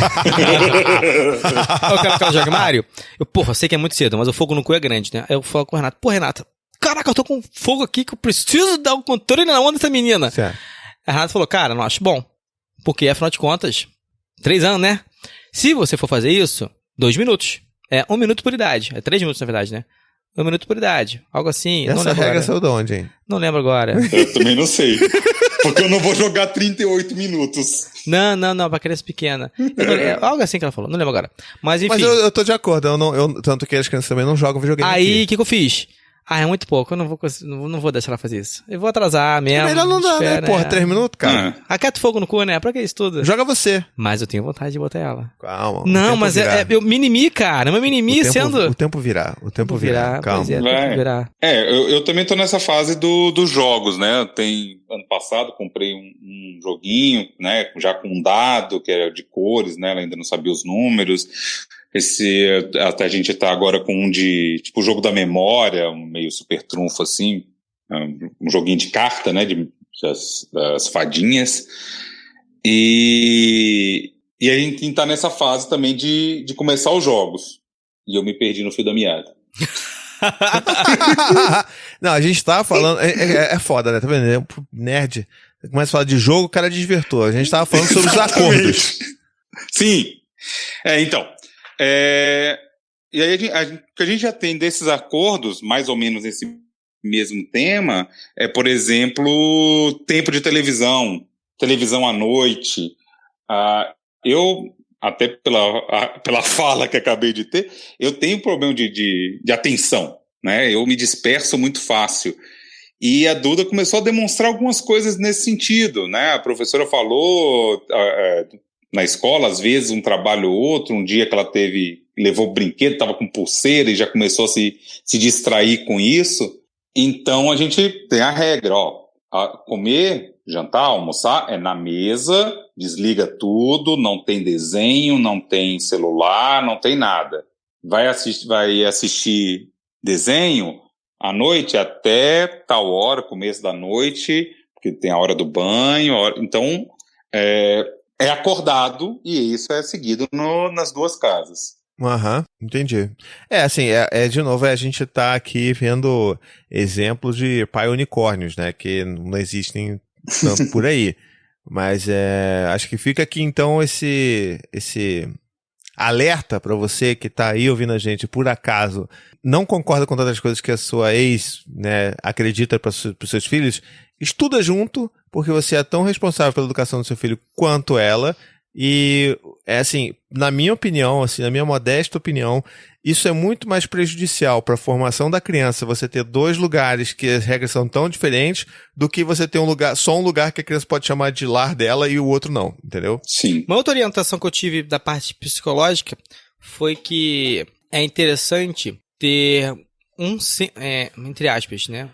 quero que ela jogue Mario. Eu sei que é muito cedo, mas o fogo no cu é grande, né? Aí eu falo com o Renato, Renata, caraca, eu tô com fogo aqui que eu preciso dar o controle na onda dessa menina. Certo. A Renata falou, cara, não acho bom. Porque, afinal de contas, 3 anos, né? Se você for fazer isso, 2 minutos. 1 minuto por idade. 3 minutos, na verdade, né? 1 minuto por idade. Algo assim. Essa regra saiu de onde, hein? Não lembro agora. Eu também não sei. Porque eu não vou jogar 38 minutos. Não, pra criança pequena. Algo assim que ela falou, não lembro agora. Mas enfim. Mas eu tô de acordo, tanto que as crianças também não jogam videogame. Aí, o que eu fiz? É muito pouco, eu não vou deixar ela fazer isso. Eu vou atrasar mesmo. É melhor não dar, né? Porra, 3 minutos, cara. Aquieta fogo no cu, né? Pra que isso tudo? Joga você. Mas eu tenho vontade de botar ela. Calma. Não, mas eu mimimi, cara. Meu mimimi sendo... O tempo virá. O tempo virá. Calma. Pois o tempo virá. Eu também tô nessa fase dos jogos, né? Ano passado comprei um joguinho, né? Já com um dado, que era de cores, né? Ela ainda não sabia os números. Até a gente tá agora com um de, tipo, o jogo da memória, um meio super trunfo, assim, um joguinho de carta, né, das fadinhas, e a gente tá nessa fase também de começar os jogos, e eu me perdi no fio da meada. Não, a gente tava falando, é foda, né, tá vendo, é um nerd, começa a falar de jogo, o cara desvirtou, a gente tava falando sobre os acordos. Sim, então... E aí o que a gente já tem desses acordos, mais ou menos nesse mesmo tema, por exemplo, tempo de televisão à noite. Eu, até pela fala que acabei de ter, eu tenho problema de atenção, né? Eu me disperso muito fácil. E a Duda começou a demonstrar algumas coisas nesse sentido, né? A professora falou... na escola, às vezes um trabalho ou outro, um dia que ela levou brinquedo, estava com pulseira e já começou a se distrair com isso. Então a gente tem a regra, comer, jantar, almoçar é na mesa, desliga tudo, não tem desenho, não tem celular, não tem nada. Vai assistir desenho à noite até tal hora, começo da noite, porque tem a hora do banho, então é acordado e isso é seguido nas duas casas. Entendi. Assim, de novo, a gente tá aqui vendo exemplos de pai unicórnios, né, que não existem tanto por aí. Mas acho que fica aqui, então, alerta pra você que tá aí ouvindo a gente, por acaso, não concorda com todas as coisas que a sua ex, né, acredita para os seus filhos, estuda junto, porque você é tão responsável pela educação do seu filho quanto ela. E, assim, na minha opinião, assim, na minha modesta opinião, isso é muito mais prejudicial para a formação da criança, você ter dois lugares que as regras são tão diferentes, do que você ter só um lugar que a criança pode chamar de lar dela e o outro não, entendeu? Sim. Uma outra orientação que eu tive da parte psicológica foi que é interessante ter entre aspas, né?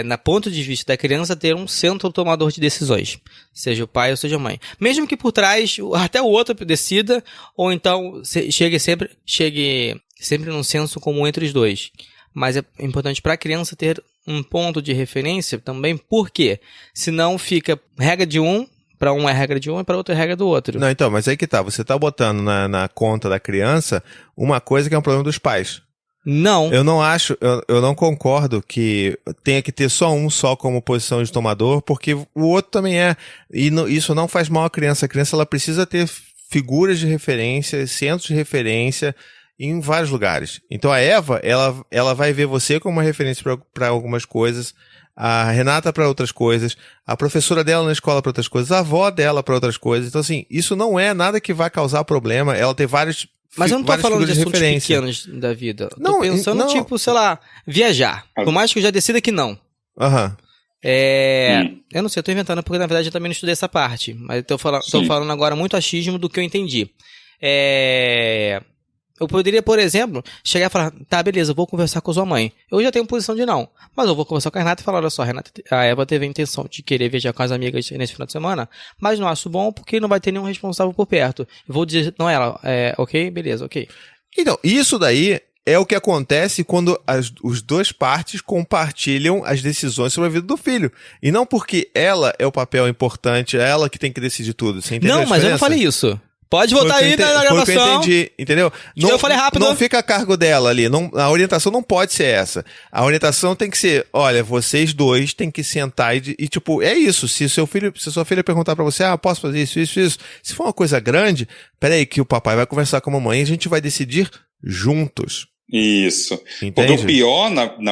Na ponto de vista da criança, ter um centro tomador de decisões, seja o pai ou seja a mãe. Mesmo que por trás até o outro decida, ou então chegue sempre num senso comum entre os dois. Mas é importante para a criança ter um ponto de referência também, porque senão fica regra de um, para um é regra de um e para outro é regra do outro. Não, então, mas aí que tá, você tá botando na conta da criança uma coisa que é um problema dos pais. Não. Eu não acho, eu não concordo que tenha que ter só um só como posição de tomador, porque o outro também é. E isso não faz mal à criança. A criança ela precisa ter figuras de referência, centros de referência em vários lugares. Então a Eva, ela vai ver você como uma referência para algumas coisas, a Renata para outras coisas, a professora dela na escola para outras coisas, a avó dela para outras coisas. Então, assim, isso não é nada que vai causar problema. Ela ter vários. Mas eu não tô falando de assuntos pequenos da vida. Tô pensando, tipo, sei lá, viajar. Por mais que eu já decida que não. Aham. Eu não sei, eu tô inventando, porque na verdade eu também não estudei essa parte. Mas tô falando agora muito achismo do que eu entendi. Eu poderia, por exemplo, chegar e falar, tá, beleza, eu vou conversar com a sua mãe. Eu já tenho posição de não. Mas eu vou conversar com a Renata e falar, olha só, a Eva teve a intenção de querer viajar com as amigas nesse final de semana, mas não acho bom porque não vai ter nenhum responsável por perto. Eu vou dizer, não ela, ok, beleza, ok. Então, isso daí é o que acontece quando os duas partes compartilham as decisões sobre a vida do filho. E não porque ela é o papel importante, é ela que tem que decidir tudo. Você entendeu? Não, mas eu não falei isso. Pode voltar aí na gravação. Foi o que eu entendi, entendeu? Não, eu falei rápido. Não fica a cargo dela ali. A orientação não pode ser essa. A orientação tem que ser, olha, vocês dois têm que sentar e tipo, é isso. Se sua filha perguntar pra você, posso fazer isso. Se for uma coisa grande, peraí que o papai vai conversar com a mamãe e a gente vai decidir juntos. Isso. Entende? Porque o pior,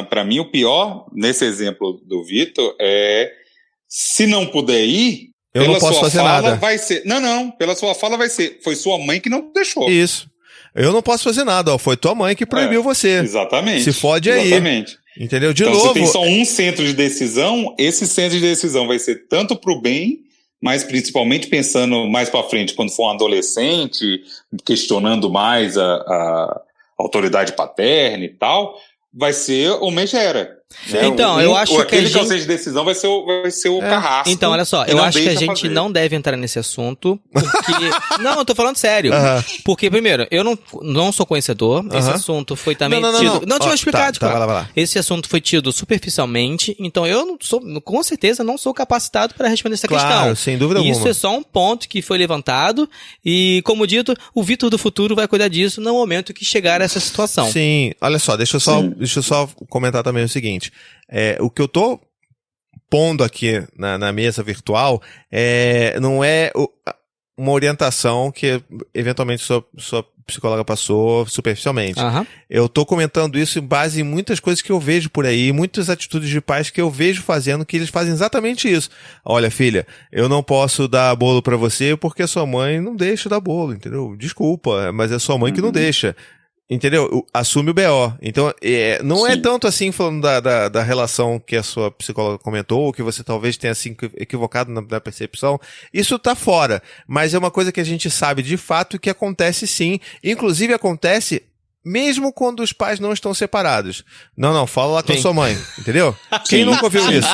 pra mim, o pior, nesse exemplo do Vitor, é se não puder ir, eu não posso fazer nada. Vai ser, pela sua fala vai ser, foi sua mãe que não deixou. Isso. Eu não posso fazer nada, foi tua mãe que proibiu você. Exatamente. Se fode aí. Exatamente. Entendeu? Então, se tem só um centro de decisão, esse centro de decisão vai ser tanto pro bem, mas principalmente pensando mais pra frente, quando for um adolescente, questionando mais a autoridade paterna e tal, vai ser o megera. Né? Então, eu acho que aquele conselho de decisão vai ser o carrasco. Então, olha só, eu acho que a gente não deve entrar nesse assunto, porque... Não, eu tô falando sério. Porque, primeiro, eu não sou conhecedor, esse assunto foi também tido... Não, deixa eu explicar, vai lá. Esse assunto foi tido superficialmente, então eu não sou, com certeza, não sou capacitado para responder essa questão. Sem dúvida alguma. Isso é só um ponto que foi levantado, e, como dito, o Vitor do futuro vai cuidar disso no momento que chegar a essa situação. Sim, olha só, deixa eu só comentar também o seguinte. O que eu tô pondo aqui na mesa virtual não é uma orientação que eventualmente sua psicóloga passou superficialmente. Eu tô comentando isso em base em muitas coisas que eu vejo por aí, muitas atitudes de pais que eu vejo fazendo, que eles fazem exatamente isso. Olha, filha, eu não posso dar bolo pra você porque a sua mãe não deixa dar bolo, entendeu? Desculpa, mas é sua mãe que não deixa. Entendeu? Assume o BO. Então, não é tanto assim falando da relação que a sua psicóloga comentou, ou que você talvez tenha se equivocado na percepção. Isso tá fora. Mas é uma coisa que a gente sabe de fato que acontece sim. Inclusive acontece mesmo quando os pais não estão separados. Não, fala lá com a sua mãe. Entendeu? Quem nunca ouviu isso?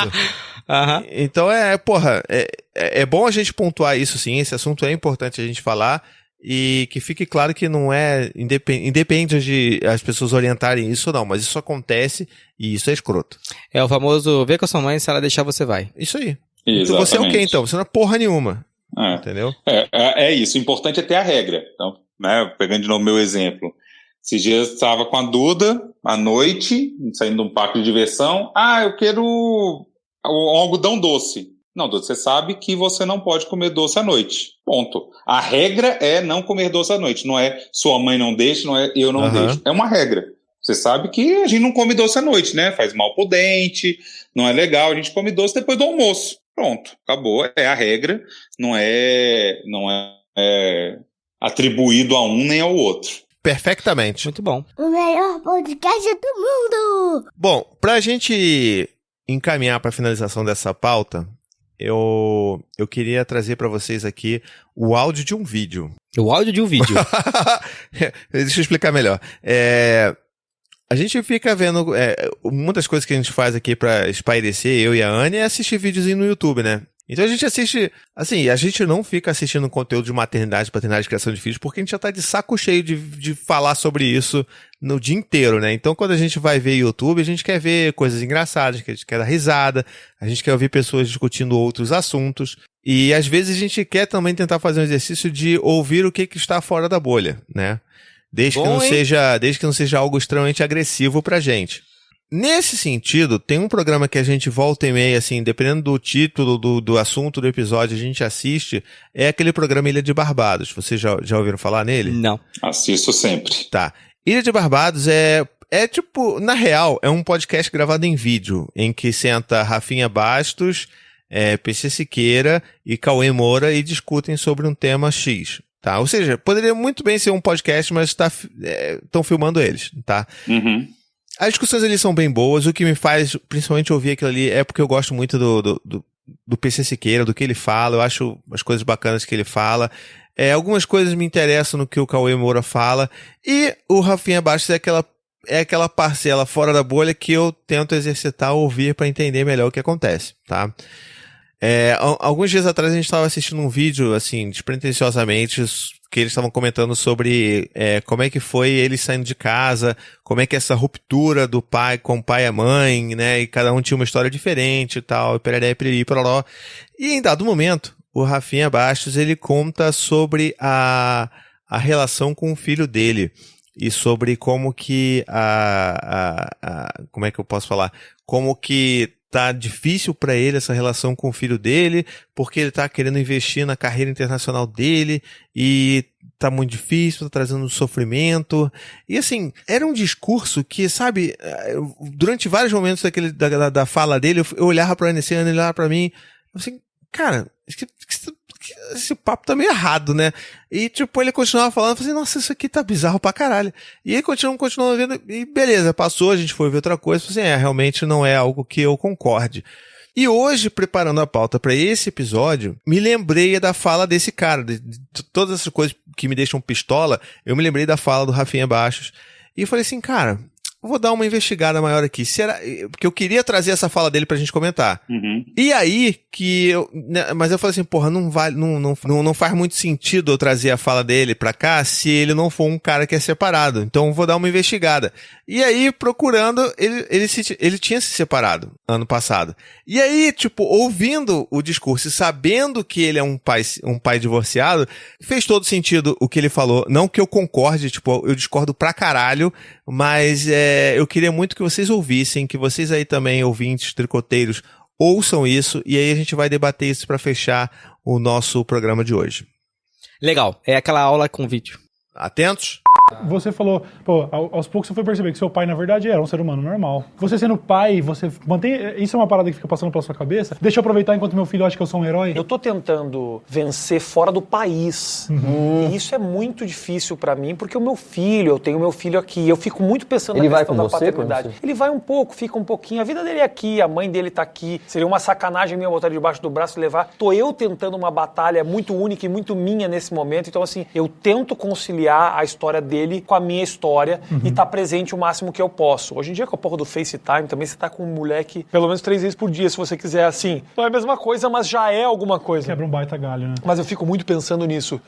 Então é bom a gente pontuar isso sim. Esse assunto é importante a gente falar. E que fique claro que não independe de as pessoas orientarem isso ou não, mas isso acontece e isso é escroto. É o famoso, vê com a sua mãe, se ela deixar você vai. Isso aí. Exatamente. Então você é o quê então? Você não é porra nenhuma. Entendeu? É isso, o importante é ter a regra. Então, né, pegando de novo meu exemplo. Esses dias eu estava com a Duda, à noite, saindo de um parque de diversão. Eu quero um algodão doce. Não, você sabe que você não pode comer doce à noite. Ponto. A regra é não comer doce à noite. Não é sua mãe não deixa, não é eu não deixo. É uma regra. Você sabe que a gente não come doce à noite, né? Faz mal pro dente, não é legal. A gente come doce depois do almoço. Pronto, acabou. É a regra. Não é atribuído a um nem ao outro. Perfeitamente. Muito bom. O melhor podcast do mundo! Bom, pra gente encaminhar pra finalização dessa pauta, eu queria trazer pra vocês aqui o áudio de um vídeo. O áudio de um vídeo. Deixa eu explicar melhor. A gente fica vendo muitas coisas que a gente faz aqui pra espairecer, eu e a Anne, é assistir videozinho no YouTube, né? Então a gente assiste, assim, a gente não fica assistindo conteúdo de maternidade, paternidade, criação de filhos, porque a gente já tá de saco cheio de falar sobre isso no dia inteiro, né? Então quando a gente vai ver YouTube, a gente quer ver coisas engraçadas, a gente quer dar risada, a gente quer ouvir pessoas discutindo outros assuntos, e às vezes a gente quer também tentar fazer um exercício de ouvir o que está fora da bolha, né? Desde que não seja algo extremamente agressivo pra gente. Nesse sentido, tem um programa que a gente volta e meia, assim, dependendo do título, do assunto do episódio, a gente assiste, é aquele programa Ilha de Barbados. Vocês já ouviram falar nele? Não. Assisto sempre. Tá. Ilha de Barbados é tipo, na real, é um podcast gravado em vídeo, em que senta Rafinha Bastos, PC Siqueira e Cauê Moura e discutem sobre um tema X. Tá? Ou seja, poderia muito bem ser um podcast, mas estão filmando eles, tá? Uhum. As discussões ali são bem boas, o que me faz principalmente ouvir aquilo ali é porque eu gosto muito do PC Siqueira, do que ele fala, eu acho as coisas bacanas que ele fala, algumas coisas me interessam no que o Cauê Moura fala, e o Rafinha Bastos é aquela parcela fora da bolha que eu tento exercitar, ouvir para entender melhor o que acontece, tá? Alguns dias atrás a gente estava assistindo um vídeo, assim, despretensiosamente, que eles estavam comentando sobre como é que foi eles saindo de casa, como é que essa ruptura do pai com o pai e a mãe, né, e cada um tinha uma história diferente e tal, periri, pororó. E em dado momento, o Rafinha Bastos, ele conta sobre a relação com o filho dele e sobre como que como é que eu posso falar? Como que tá difícil para ele essa relação com o filho dele, porque ele tá querendo investir na carreira internacional dele e tá muito difícil, tá trazendo sofrimento. E assim, era um discurso que, sabe, durante vários momentos da fala dele, eu olhava pra Anne, ele olhava pra mim, eu assim, cara, esse papo tá meio errado, né? E tipo, ele continuava falando, eu falei assim, nossa, isso aqui tá bizarro pra caralho. E aí continuou vendo, e beleza, passou, a gente foi ver outra coisa, eu falei assim, realmente não é algo que eu concorde. E hoje, preparando a pauta pra esse episódio, me lembrei da fala desse cara, de todas essas coisas que me deixam pistola, eu me lembrei da fala do Rafinha Bastos, e falei assim, cara, vou dar uma investigada maior aqui. Porque eu queria trazer essa fala dele pra gente comentar. Uhum. E aí mas eu falei assim, porra, não faz muito sentido eu trazer a fala dele pra cá se ele não for um cara que é separado. Então eu vou dar uma investigada. E aí, procurando, ele tinha se separado ano passado. E aí, tipo, ouvindo o discurso e sabendo que ele é um pai divorciado, fez todo sentido o que ele falou. Não que eu concorde, tipo, eu discordo pra caralho, mas eu queria muito que vocês ouvissem, que vocês aí também, ouvintes, tricoteiros, ouçam isso, e aí a gente vai debater isso pra fechar o nosso programa de hoje. Legal, é aquela aula com vídeo. Atentos? Você falou, pô, aos poucos você foi perceber que seu pai, na verdade, era um ser humano normal. Você sendo pai, você mantém... Isso é uma parada que fica passando pela sua cabeça? Deixa eu aproveitar enquanto meu filho acha que eu sou um herói. Eu tô tentando vencer fora do país. E isso é muito difícil pra mim, porque eu tenho meu filho aqui. Eu fico muito pensando na questão da paternidade. Ele vai um pouco, fica um pouquinho. A vida dele é aqui, a mãe dele tá aqui. Seria uma sacanagem minha botar ele debaixo do braço e levar. Tô eu tentando uma batalha muito única e muito minha nesse momento. Então, assim, eu tento conciliar a história dele com a minha história e tá presente o máximo que eu posso. Hoje em dia, com a porra do FaceTime, também você tá com um moleque pelo menos 3 vezes por dia, se você quiser, assim. Não é a mesma coisa, mas já é alguma coisa. Quebra um baita galho, né? Mas eu fico muito pensando nisso.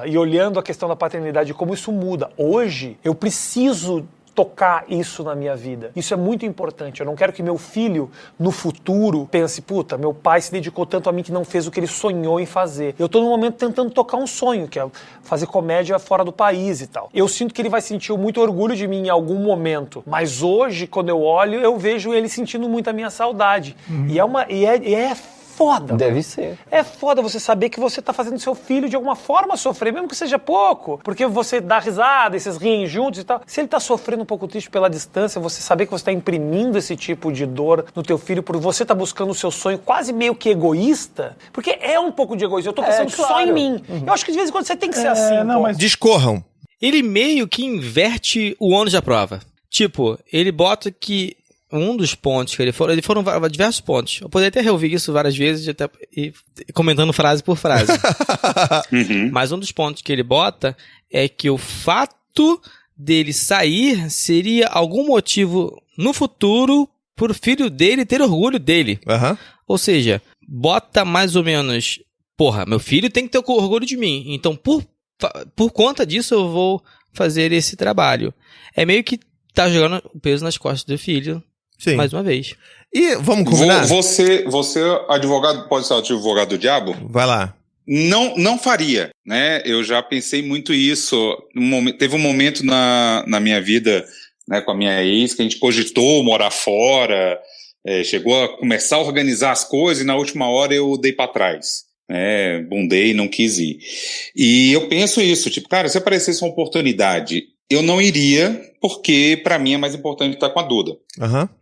E olhando a questão da paternidade, como isso muda. Hoje, eu preciso tocar isso na minha vida. Isso é muito importante. Eu não quero que meu filho, no futuro, pense, puta, meu pai se dedicou tanto a mim que não fez o que ele sonhou em fazer. Eu tô no momento tentando tocar um sonho, que é fazer comédia fora do país e tal. Eu sinto que ele vai sentir muito orgulho de mim em algum momento. Mas hoje, quando eu olho, eu vejo ele sentindo muito a minha saudade. E é foda. Deve ser. É foda você saber que você tá fazendo seu filho de alguma forma sofrer, mesmo que seja pouco. Porque você dá risada e vocês riem juntos e tal. Se ele tá sofrendo um pouco triste pela distância, você saber que você tá imprimindo esse tipo de dor no teu filho por você tá buscando o seu sonho quase meio que egoísta. Porque é um pouco de egoísmo. Eu tô pensando só em mim. Eu acho que de vez em quando você tem que ser assim. Não, mas... Discorram. Ele meio que inverte o ônus da prova. Tipo, ele bota que um dos pontos que ele foram diversos pontos. Eu poderia até reouvir isso várias vezes até, e comentando frase por frase. Mas um dos pontos que ele bota é que o fato dele sair seria algum motivo no futuro pro filho dele ter orgulho dele. Ou seja, bota mais ou menos, porra, meu filho tem que ter orgulho de mim. Então, por conta disso, eu vou fazer esse trabalho. É meio que tá jogando o peso nas costas do filho. Sim. Mais uma vez. E vamos combinar? Você advogado, pode ser advogado do diabo? Vai lá. Não faria, né? Eu já pensei muito isso. Teve um momento na minha vida, né, com a minha ex, que a gente cogitou morar fora, chegou a começar a organizar as coisas e na última hora eu dei pra trás. Bundei, não quis ir. E eu penso isso, tipo, cara, se aparecesse uma oportunidade, eu não iria, porque pra mim é mais importante estar com a Duda.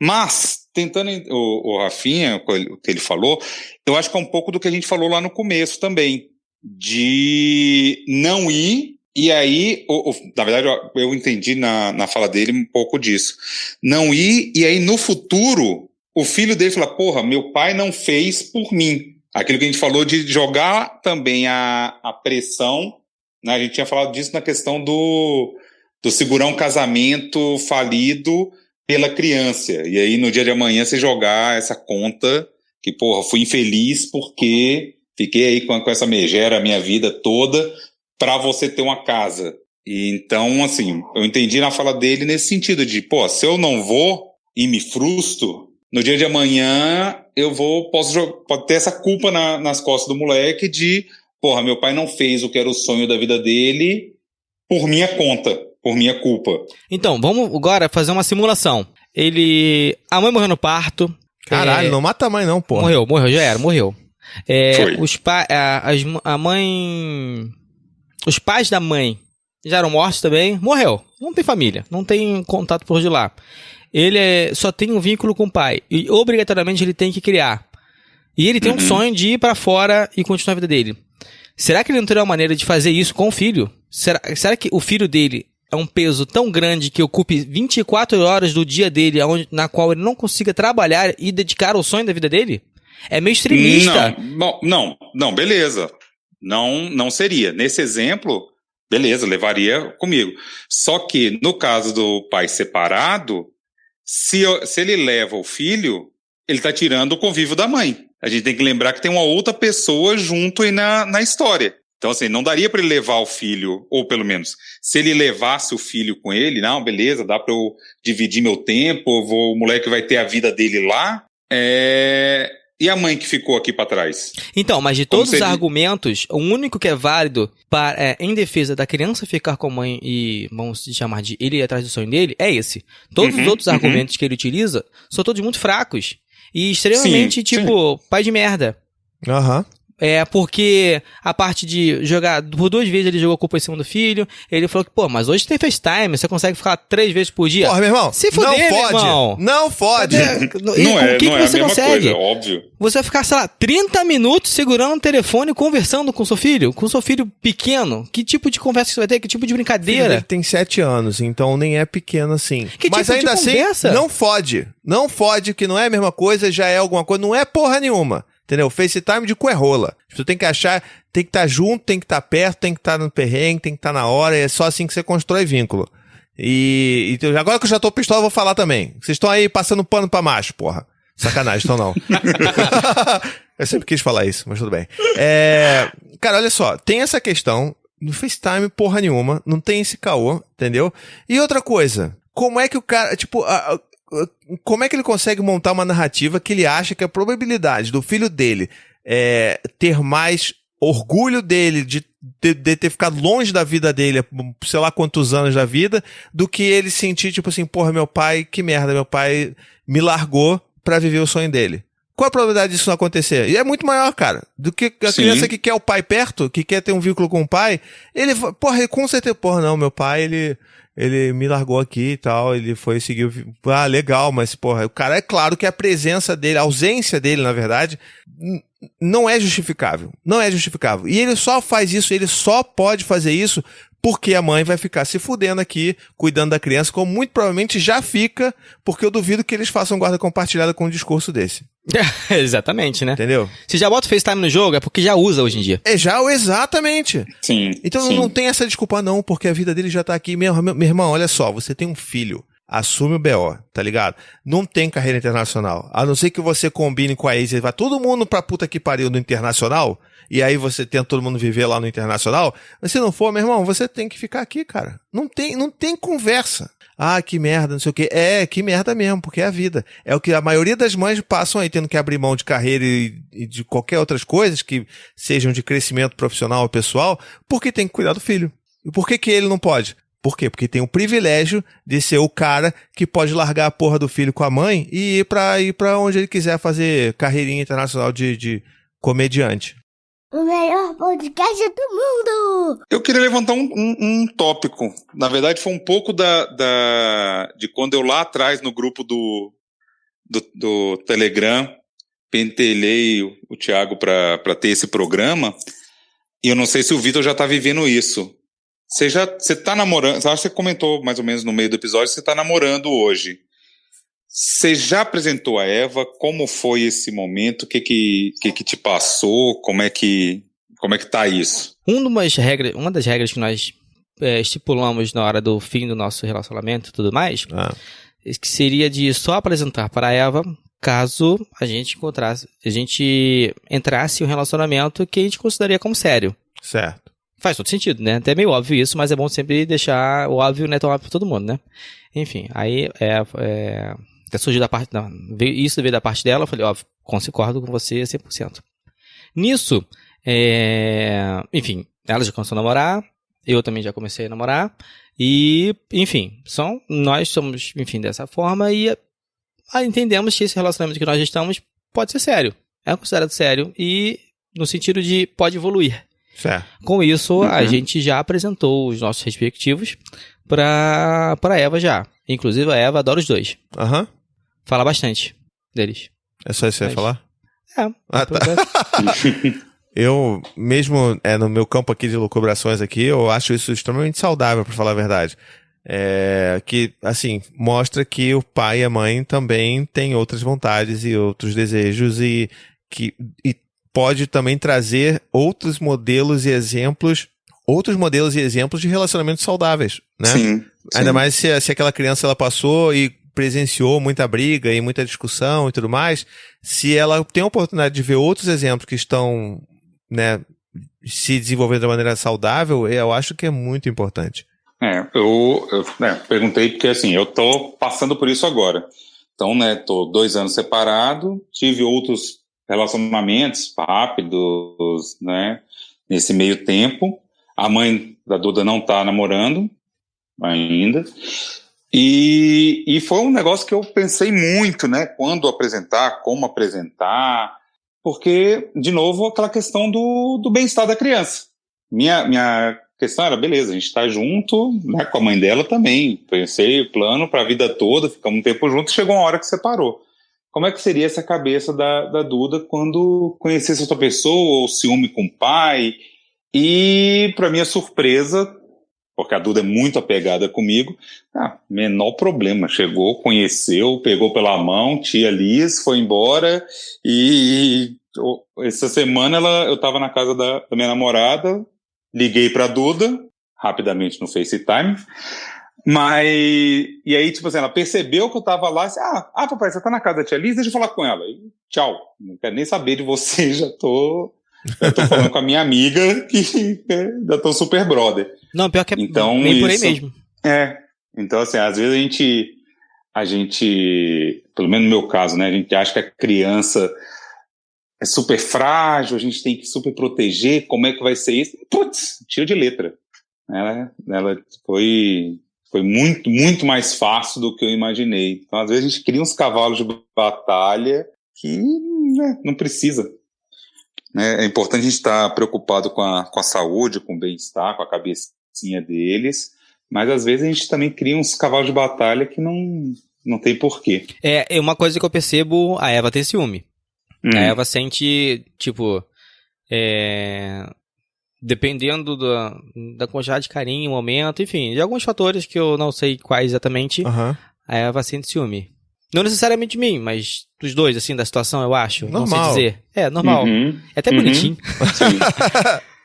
Mas, tentando o Rafinha, o que ele falou, eu acho que é um pouco do que a gente falou lá no começo também, de não ir, e aí, na verdade, eu entendi na fala dele um pouco disso. Não ir, e aí no futuro, o filho dele fala, porra, meu pai não fez por mim. Aquilo que a gente falou de jogar também a pressão, né? A gente tinha falado disso na questão do segurar um casamento falido pela criança. E aí, no dia de amanhã, você jogar essa conta que, porra, fui infeliz porque fiquei aí com essa megera a minha vida toda pra você ter uma casa. E então, assim, eu entendi na fala dele nesse sentido de, pô, se eu não vou e me frustro, no dia de amanhã posso ter essa culpa nas costas do moleque de, porra, meu pai não fez o que era o sonho da vida dele por minha conta, por minha culpa. Então, vamos agora fazer uma simulação. A mãe morreu no parto. Caralho, não mata a mãe não, porra. Morreu, já era, morreu. Foi. Os pais da mãe já eram mortos também, morreu. Não tem família, não tem contato por de lá. Ele só tem um vínculo com o pai. E obrigatoriamente ele tem que criar. E ele tem um sonho de ir pra fora e continuar a vida dele. Será que ele não teria uma maneira de fazer isso com o filho? Será que o filho dele é um peso tão grande que ocupe 24 horas do dia dele na qual ele não consiga trabalhar e dedicar ao sonho da vida dele? É meio extremista. Não, beleza. Não seria. Nesse exemplo, beleza, levaria comigo. Só que no caso do pai separado, se ele leva o filho, ele tá tirando o convívio da mãe. A gente tem que lembrar que tem uma outra pessoa junto aí na história. Então, assim, não daria para ele levar o filho, ou pelo menos, se ele levasse o filho com ele, não, beleza, dá para eu dividir meu tempo, o moleque vai ter a vida dele lá, e a mãe que ficou aqui para trás? Então, mas de todos os argumentos, o único que é válido em defesa da criança ficar com a mãe e, vamos chamar de ele ir atrás do sonho dele, é esse. Todos os outros argumentos que ele utiliza são todos muito fracos e extremamente, pai de merda. Porque a parte de jogar, por 2 vezes ele jogou a culpa em cima do filho, ele falou que, mas hoje tem FaceTime, você consegue ficar 3 vezes por dia. Porra, meu irmão, se fuder, não fode, irmão. Não fode. O que você consegue? Coisa, óbvio. Você vai ficar, sei lá, 30 minutos segurando o telefone conversando com seu filho pequeno. Que tipo de conversa que você vai ter? Que tipo de brincadeira? Ele tem 7 anos, então nem é pequeno assim. Mas tipo ainda assim, não fode. Não fode, que não é a mesma coisa, já é alguma coisa, não é porra nenhuma. Entendeu? FaceTime de cu é rola. Tu tem que achar, tem que estar junto, tem que estar perto, tem que estar no perrengue, tem que estar na hora, é só assim que você constrói vínculo. E agora que eu já tô pistola, eu vou falar também. Vocês estão aí passando pano pra macho, porra. Sacanagem, estão não. Eu sempre quis falar isso, mas tudo bem. Cara, olha só, tem essa questão no FaceTime, porra nenhuma, não tem esse caô, entendeu? E outra coisa, como é que o cara, como é que ele consegue montar uma narrativa que ele acha que a probabilidade do filho dele ter mais orgulho dele de ter ficado longe da vida dele, sei lá quantos anos da vida, do que ele sentir, tipo assim, porra, meu pai, que merda, meu pai me largou pra viver o sonho dele. qual a probabilidade disso não acontecer? E é muito maior, cara, do que a criança que quer o pai perto, que quer ter um vínculo com o pai. Ele, porra, com certeza, porra, não, meu pai, ele me largou aqui e tal, ele foi seguir legal, mas, porra, o cara, é claro que a presença dele, a ausência dele, na verdade, não é justificável. Não é justificável. E ele só faz isso, ele só pode fazer isso porque a mãe vai ficar se fudendo aqui, cuidando da criança, como muito provavelmente já fica, porque eu duvido que eles façam guarda compartilhada com um discurso desse. Exatamente, né? Entendeu? Se já bota o FaceTime no jogo, é porque já usa hoje em dia. Exatamente. Sim. Então não tem essa desculpa não, porque a vida dele já tá aqui. Meu irmão, olha só, você tem um filho. Assume o BO, tá ligado? Não tem carreira internacional. A não ser que você combine com a ex e vai todo mundo pra puta que pariu no internacional, e aí você tenta todo mundo viver lá no internacional. Mas se não for, meu irmão, você tem que ficar aqui, cara. Não tem conversa. Ah, que merda, não sei o quê. Que merda mesmo, porque é a vida. É o que a maioria das mães passam aí, tendo que abrir mão de carreira e de qualquer outras coisas que sejam de crescimento profissional ou pessoal, porque tem que cuidar do filho. E por que ele não pode? Por quê? Porque tem o privilégio de ser o cara que pode largar a porra do filho com a mãe e ir pra onde ele quiser fazer carreirinha internacional de comediante. O melhor podcast do mundo! Eu queria levantar um tópico. Na verdade, foi um pouco de quando eu lá atrás, no grupo do Telegram, pentelhei o Thiago para ter esse programa. E eu não sei se o Vitor já tá vivendo isso. Você tá namorando, acho que você comentou mais ou menos no meio do episódio, você tá namorando hoje. Você já apresentou a Eva? Como foi esse momento? O que te passou? Como é que tá isso? Uma das regras que nós estipulamos na hora do fim do nosso relacionamento e tudo mais, que seria de só apresentar para a Eva caso a gente entrasse em um relacionamento que a gente consideraria como sério. Certo. Faz todo sentido, né? Até meio óbvio isso, mas é bom sempre deixar o óbvio, né, tão óbvio pra todo mundo, né? Enfim, aí até surgiu isso veio da parte dela, eu falei, ó, concordo com você 100%. Nisso, enfim, ela já começou a namorar, eu também já comecei a namorar, e, enfim, nós somos, enfim, dessa forma, e entendemos que esse relacionamento que nós estamos pode ser sério, é considerado sério, e no sentido de pode evoluir. Certo. Com isso, a gente já apresentou os nossos respectivos pra Eva já. Inclusive, a Eva adora os dois. Fala bastante deles. É só isso que você ia falar? Tá. Eu, mesmo no meu campo aqui de lucubrações aqui, eu acho isso extremamente saudável, pra falar a verdade. Que, assim, mostra que o pai e a mãe também têm outras vontades e outros desejos e pode também trazer outros modelos e exemplos de relacionamentos saudáveis, né? Sim. Ainda mais se aquela criança ela passou e presenciou muita briga e muita discussão e tudo mais, se ela tem a oportunidade de ver outros exemplos que estão, né, se desenvolvendo de maneira saudável, eu acho que é muito importante. Eu perguntei porque, assim, eu tô passando por isso agora. Então, né, tô 2 anos separado, tive outros relacionamentos rápidos, né, nesse meio tempo. A mãe da Duda não tá namorando ainda. E foi um negócio que eu pensei muito, né, quando apresentar, como apresentar, porque, de novo, aquela questão do bem-estar da criança. Minha questão era, beleza, a gente tá junto, né, com a mãe dela também. Pensei o plano para a vida toda, ficamos um tempo juntos, chegou uma hora que separou. Como é que seria essa cabeça da Duda quando conhecesse outra pessoa, ou ciúme com o pai? E, para minha surpresa, porque a Duda é muito apegada comigo, menor problema. Chegou, conheceu, pegou pela mão, tia Liz, foi embora. E essa semana eu estava na casa da minha namorada, liguei para a Duda, rapidamente no FaceTime. E aí, tipo assim, ela percebeu que eu tava lá e disse, papai, você tá na casa da tia Liz, deixa eu falar com ela. E, tchau, não quero nem saber de você, já tô falando com a minha amiga, que ainda tô super brother. Não, pior que então, bem por aí mesmo. Então assim, às vezes a gente, pelo menos no meu caso, né, a gente acha que a criança é super frágil, a gente tem que super proteger, como é que vai ser isso? Putz, tiro de letra. Ela foi muito, muito mais fácil do que eu imaginei. Então, às vezes, a gente cria uns cavalos de batalha que não precisa. É importante a gente estar preocupado com a saúde, com o bem-estar, com a cabecinha deles, mas às vezes a gente também cria uns cavalos de batalha que não tem porquê. É uma coisa que eu percebo, a Eva tem ciúme. A Eva sente, tipo, dependendo da quantidade de carinho, momento, enfim, de alguns fatores que eu não sei quais exatamente, a Eva sente ciúme. Não necessariamente de mim, mas dos dois, assim, da situação, eu acho. Normal. Não sei dizer. É, normal. É até bonitinho.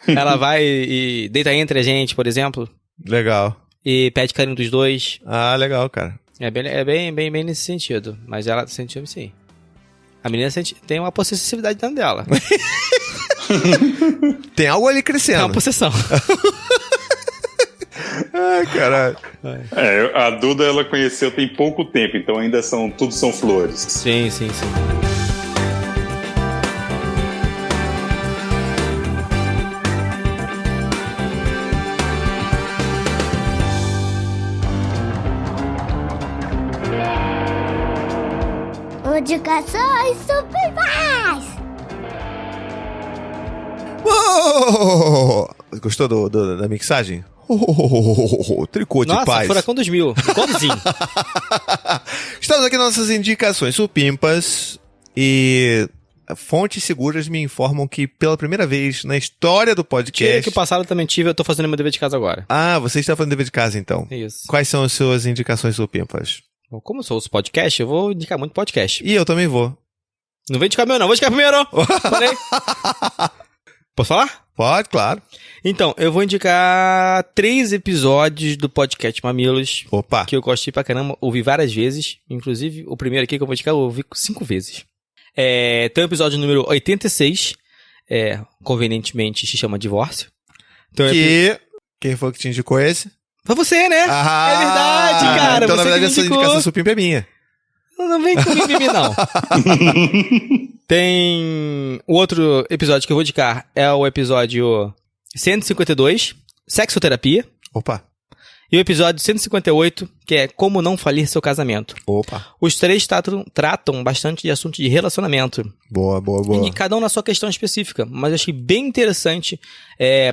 Ela vai e deita entre a gente, por exemplo. Legal. E pede carinho dos dois. Ah, legal, cara. É bem nesse sentido. Mas ela sente ciúme, sim. A menina tem uma possessividade dentro dela. Tem algo ali crescendo. É uma possessão. Ai, caralho. A Duda, ela conheceu tem pouco tempo, então ainda tudo são flores. Sim. Indicações supimpas! Uou! Gostou da mixagem? Tricô de Nossa, paz. Furacão 2000. Igualzinho. Estamos aqui nas nossas indicações supimpas e fontes seguras me informam que pela primeira vez na história do podcast... Tira que o passado também tive, eu tô fazendo meu dever de casa agora. Ah, você está fazendo dever de casa então. Isso. Quais são as suas indicações supimpas? Bom, como eu sou os podcast, eu vou indicar muito podcast. E eu também vou. Não vem indicar meu não, vou indicar primeiro. Falei. Posso falar? Pode, claro. Então, eu vou indicar 3 episódios do podcast Mamilos. Opa. Que eu gostei pra caramba, ouvi várias vezes. Inclusive, o primeiro aqui que eu vou indicar, eu ouvi 5 vezes. Tem o episódio número 86. Convenientemente se chama Divórcio. Então, quem foi que te indicou esse? Foi você, né? Ah, é verdade, cara. Então, você na verdade, essa indicação supimpa é minha. Não vem com mimimi, não. Tem o outro episódio que eu vou indicar, é o episódio 152, Sexoterapia. Opa. E o episódio 158, que é Como Não Falir Seu Casamento. Opa. Os 3 tratam bastante de assunto de relacionamento. Boa. E cada um na sua questão específica. Mas eu achei bem interessante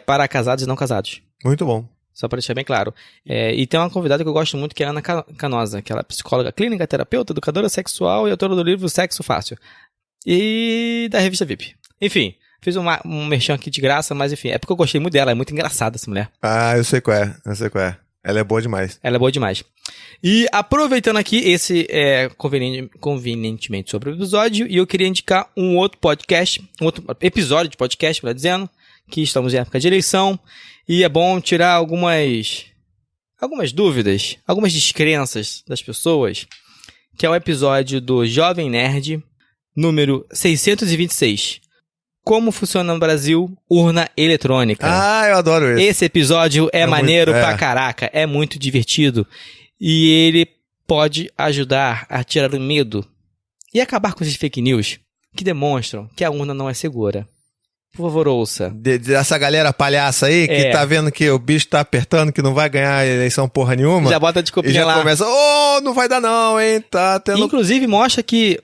para casados e não casados. Muito bom. Só para deixar bem claro. E tem uma convidada que eu gosto muito, que é a Ana Canosa, que ela é psicóloga clínica, terapeuta, educadora sexual e autora do livro Sexo Fácil. E da revista VIP. Enfim, fiz um merchan aqui de graça, mas enfim, é porque eu gostei muito dela, é muito engraçada essa mulher. Ah, eu sei qual é. Ela é boa demais. E aproveitando aqui, esse é convenientemente sobre o episódio, e eu queria indicar um outro episódio de podcast, melhor dizendo, que estamos em época de eleição, e é bom tirar algumas dúvidas, algumas descrenças das pessoas, que é o episódio do Jovem Nerd, número 626. Como funciona no Brasil urna eletrônica. Ah, eu adoro esse. Esse episódio é maneiro pra caraca, é muito divertido, e ele pode ajudar a tirar o medo e acabar com esses fake news que demonstram que a urna não é segura. Por favor, ouça. Dessa galera palhaça aí, que tá vendo que o bicho tá apertando, que não vai ganhar a eleição porra nenhuma. Já bota a desculpinha lá. E já começa, não vai dar não, hein, tá tendo... Inclusive, mostra que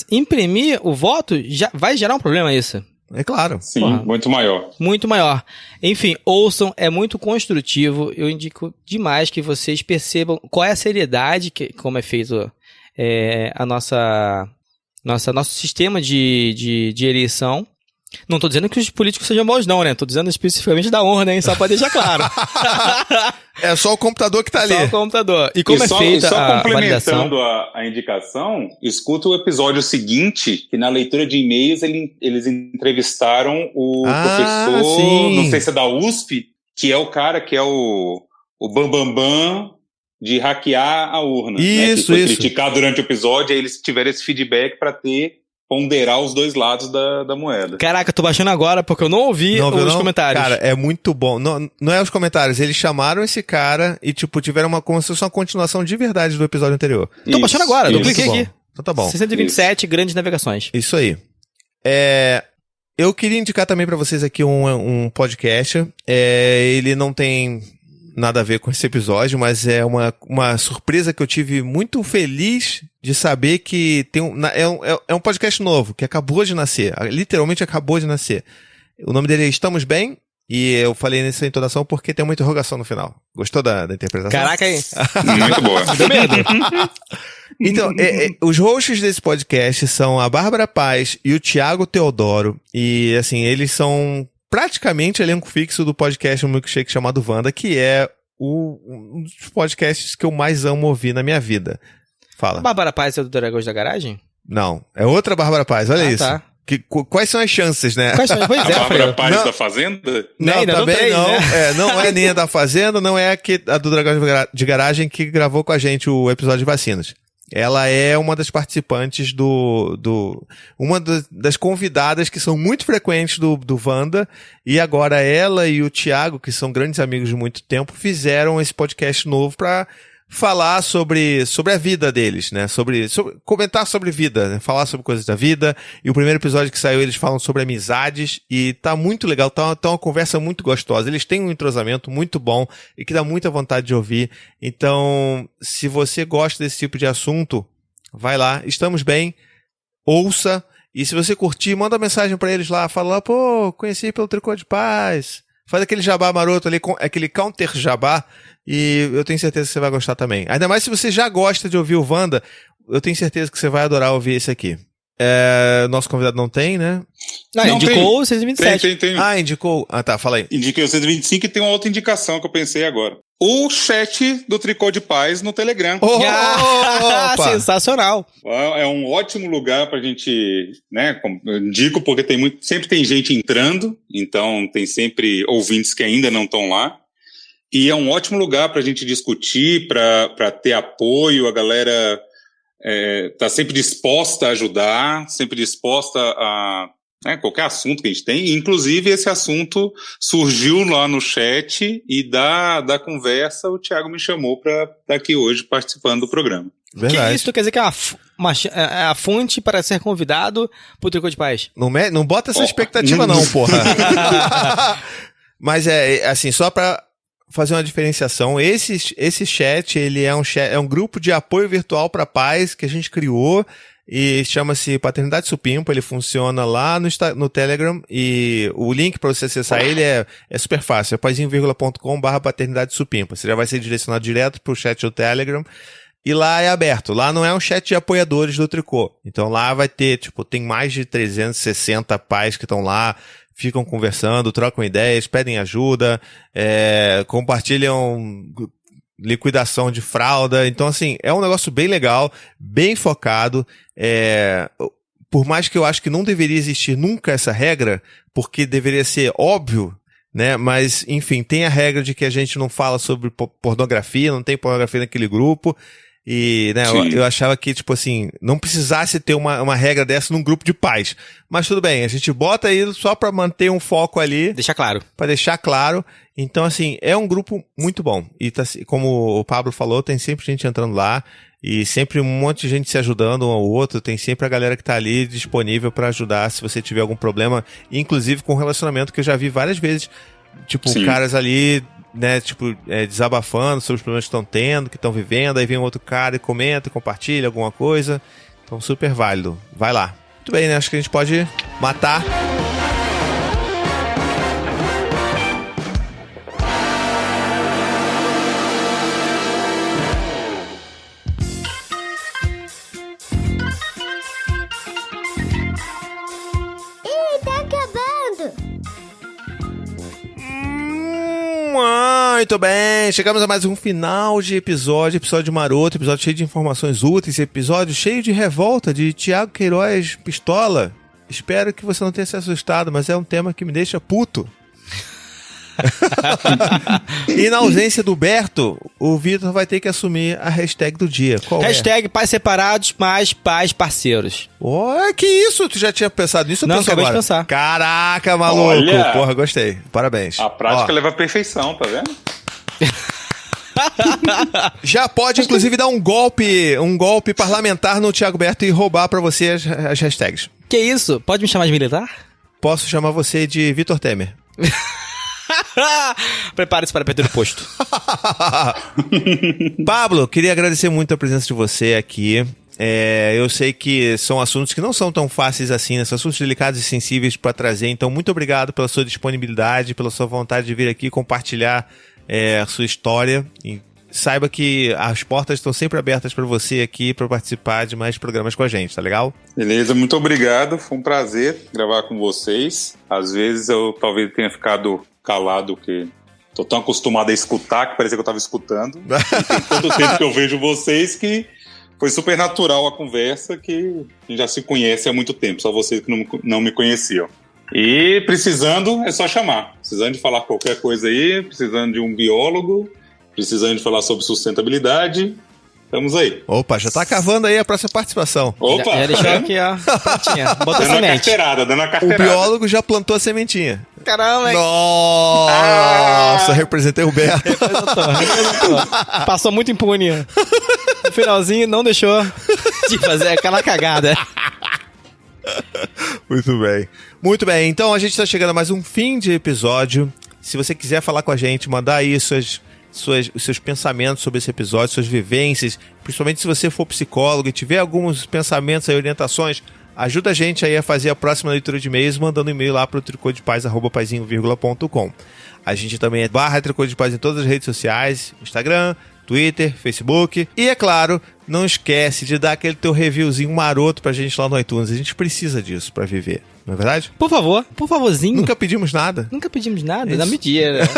imprimir o voto já vai gerar um problema isso. É claro. Sim, muito maior. Muito maior. Enfim, ouçam, é muito construtivo. Eu indico demais que vocês percebam qual é a seriedade, como é feito nosso sistema de eleição. Não tô dizendo que os políticos sejam maus não, né? Tô dizendo especificamente da urna, hein? Só pra deixar claro. É só o computador que tá ali. Só o computador. E como é feita a validação... complementando a indicação, escuta o episódio seguinte, que na leitura de e-mails eles entrevistaram o professor, sim. Não sei se é da USP, que é o cara que é o Bambambam de hackear a urna. Isso, né? Que foi criticado durante o episódio, aí eles tiveram esse feedback pra ponderar os dois lados da moeda. Caraca, eu tô baixando agora porque eu não ouvi os comentários. Cara, é muito bom. Não é os comentários, eles chamaram esse cara e, tiveram uma continuação de verdade do episódio anterior. Tô baixando agora, eu cliquei aqui. Então tá bom. 627 grandes navegações. Isso aí. Eu queria indicar também pra vocês aqui um podcast. Ele não tem nada a ver com esse episódio, mas é uma surpresa que eu tive muito feliz de saber que tem é um podcast novo, que acabou de nascer. Literalmente acabou de nascer. O nome dele é Estamos Bem, e eu falei nessa intonação porque tem uma interrogação no final. Gostou da interpretação? Caraca, aí. Muito boa. Deu medo. Então, os hosts desse podcast são a Bárbara Paz e o Thiago Teodoro. E, assim, eles são praticamente elenco fixo do podcast Um Milkshake chamado Wanda, que é um dos podcasts que eu mais amo ouvir na minha vida. Fala. Bárbara Paz é do Dragões da Garagem? Não, é outra Bárbara Paz, olha isso. Tá. Quais são as chances, né? Pois A Bárbara Alfredo. Paz Não. da Fazenda? Não, Ainda não também tem, não. né? Não é nem a da Fazenda, não é a do Dragão de Garagem que gravou com a gente o episódio de vacinas. Ela é uma das participantes uma das convidadas que são muito frequentes do Wanda, e agora ela e o Thiago, que são grandes amigos de muito tempo, fizeram esse podcast novo pra falar sobre a vida deles, né? Comentar sobre vida, né? Falar sobre coisas da vida. E o primeiro episódio que saiu, eles falam sobre amizades, e tá muito legal, tá uma conversa muito gostosa. Eles têm um entrosamento muito bom e que dá muita vontade de ouvir. Então, se você gosta desse tipo de assunto, vai lá, Estamos Bem, ouça, e se você curtir, manda uma mensagem pra eles lá, fala lá, pô, conheci pelo Tricô de Paz. Faz aquele jabá maroto ali, aquele counter jabá, e eu tenho certeza que você vai gostar também. Ainda mais se você já gosta de ouvir o Wanda, eu tenho certeza que você vai adorar ouvir esse aqui. Nosso convidado não tem, né? Não, indicou o 127. Tem. Indicou. Ah, tá, fala aí. Indiquei o 125 e tem uma outra indicação que eu pensei agora. O chat do Tricô de Paz no Telegram. Opa! Sensacional. É um ótimo lugar pra gente, né? Eu indico porque sempre tem gente entrando, então tem sempre ouvintes que ainda não estão lá. E é um ótimo lugar pra gente discutir, pra ter apoio. A galera tá sempre disposta a ajudar, sempre disposta a qualquer assunto que a gente tem. Inclusive, esse assunto surgiu lá no chat, e da conversa o Thiago me chamou para estar aqui hoje participando do programa. Verdade. Que isso quer dizer que é a fonte para ser convidado pro Tricô de Paz? Não bota essa expectativa não, porra. Mas assim, só pra fazer uma diferenciação, esse chat, ele é um grupo de apoio virtual para pais que a gente criou, e chama-se Paternidade Supimpa. Ele funciona lá no Telegram, e o link para você acessar ele é super fácil, é paizinho.com/paternidade supimpa. Você já vai ser direcionado direto pro chat do Telegram, e lá é aberto. Lá não é um chat de apoiadores do Tricô. Então lá vai ter, tem mais de 360 pais que estão lá, ficam conversando, trocam ideias, pedem ajuda, compartilham liquidação de fralda. Então, assim, é um negócio bem legal, bem focado. Por mais que eu acho que não deveria existir nunca essa regra, porque deveria ser óbvio, né? Mas, enfim, tem a regra de que a gente não fala sobre pornografia, não tem pornografia naquele grupo. E, né, eu achava que, não precisasse ter uma regra dessa num grupo de pais. Mas tudo bem, a gente bota aí só pra manter um foco ali. Deixa claro. Pra deixar claro. Então, assim, é um grupo muito bom. E como o Pablo falou, tem sempre gente entrando lá, e sempre um monte de gente se ajudando um ao outro. Tem sempre a galera que tá ali disponível pra ajudar se você tiver algum problema, inclusive com relacionamento, que eu já vi várias vezes. Caras ali, né, desabafando sobre os problemas que estão tendo, que estão vivendo, aí vem um outro cara e comenta, compartilha alguma coisa. Então, super válido. Vai lá. Muito bem, né? Acho que a gente pode matar. Ih, tá acabando. Muito bem, chegamos a mais um final de episódio maroto, episódio cheio de informações úteis, episódio cheio de revolta de Thiago Queiroz pistola. Espero que você não tenha se assustado, mas é um tema que me deixa puto. E na ausência do Berto, o Vitor vai ter que assumir a hashtag do dia. Qual Hashtag pais separados, mas pais parceiros. Que isso? Tu já tinha pensado nisso? Não, acabei de pensar. Caraca, maluco. Olha. Porra, gostei. Parabéns. A prática leva à perfeição, tá vendo? Já pode, inclusive, dar um golpe parlamentar no Thiago Berto e roubar pra você as hashtags. Que isso? Pode me chamar de militar? Posso chamar você de Vitor Temer. Prepare-se para perder o posto. Pablo, queria agradecer muito a presença de você aqui. Eu sei que são assuntos que não são tão fáceis assim, né? São assuntos delicados e sensíveis para trazer. Então, muito obrigado pela sua disponibilidade, pela sua vontade de vir aqui compartilhar a sua história. E saiba que as portas estão sempre abertas para você aqui para participar de mais programas com a gente, tá legal? Beleza, muito obrigado. Foi um prazer gravar com vocês. Às vezes eu talvez tenha ficado calado, porque tô tão acostumado a escutar que parecia que eu tava escutando. E tem tanto tempo que eu vejo vocês que foi super natural a conversa, que a gente já se conhece há muito tempo, só vocês que não me conheciam. E precisando, é só chamar. Precisando de falar qualquer coisa aí, precisando de um biólogo, precisando de falar sobre sustentabilidade, estamos aí. Opa, já tá cavando aí a próxima participação. Opa! Já deixou aqui, ó, prontinha. Botou dando semente. Dando a carteirada. O biólogo já plantou a sementinha. Caramba, hein? Nossa, representei o Beto. Representou. Passou muito impune. No finalzinho, não deixou de fazer aquela cagada. Muito bem. Muito bem, então a gente está chegando a mais um fim de episódio. Se você quiser falar com a gente, mandar aí os seus pensamentos sobre esse episódio, suas vivências, principalmente se você for psicólogo e tiver alguns pensamentos e orientações, ajuda a gente aí a fazer a próxima leitura de e-mails, mandando um e-mail lá para o tricodepaz@paizinho.com. A gente também é /tricodepaz em todas as redes sociais, Instagram, Twitter, Facebook. E, é claro, não esquece de dar aquele teu reviewzinho maroto pra gente lá no iTunes. A gente precisa disso pra viver. Não é verdade? Por favor, por favorzinho. Nunca pedimos nada. Nunca pedimos nada, dá mentira.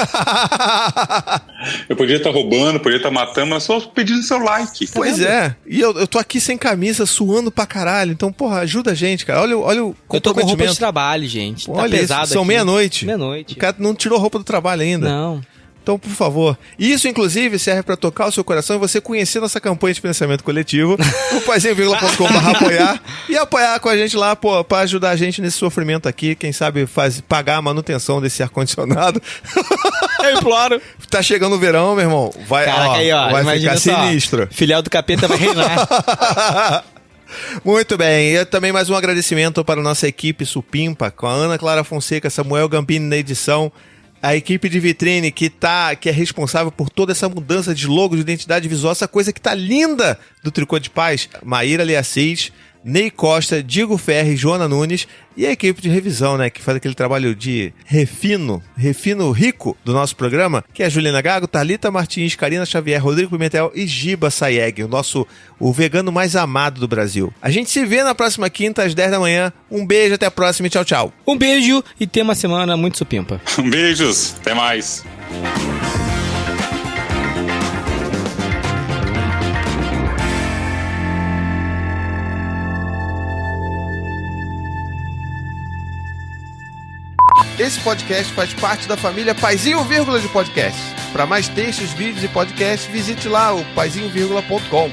Eu podia estar roubando, podia estar matando, mas só pedindo seu like. Pois é. E eu tô aqui sem camisa, suando pra caralho. Então, porra, ajuda a gente, cara. Olha o comprometimento. Eu tô com roupa de trabalho, gente. Tá olha pesado isso, são aqui. meia-noite. Meia-noite. O cara não tirou a roupa do trabalho ainda. Não. Então, por favor. Isso, inclusive, serve para tocar o seu coração e você conhecer nossa campanha de financiamento coletivo no paizinho.com/apoiar e apoiar com a gente lá, pô, para ajudar a gente nesse sofrimento aqui. Quem sabe pagar a manutenção desse ar-condicionado. Eu imploro. Tá chegando o verão, meu irmão. Vai, caraca, aí, ó, vai ficar sinistro. Filial do capeta vai reinar. Muito bem, e também mais um agradecimento para a nossa equipe supimpa, com a Ana Clara Fonseca, Samuel Gambini na edição, a equipe de vitrine que é responsável por toda essa mudança de logo, de identidade visual, essa coisa que tá linda do Tricô de Paz, Maíra Leassis, Ney Costa, Diego Ferri, Joana Nunes e a equipe de revisão, né, que faz aquele trabalho de refino rico do nosso programa, que é a Juliana Gago, Thalita Martins, Karina Xavier, Rodrigo Pimentel e Giba Sayeg, o vegano mais amado do Brasil. A gente se vê na próxima quinta às 10 da manhã. Um beijo, até a próxima e tchau, tchau. Um beijo e tenha uma semana muito supimpa. Beijos, até mais. Esse podcast faz parte da família Paizinho Vírgula de Podcast. Para mais textos, vídeos e podcasts, visite lá o paizinho.com.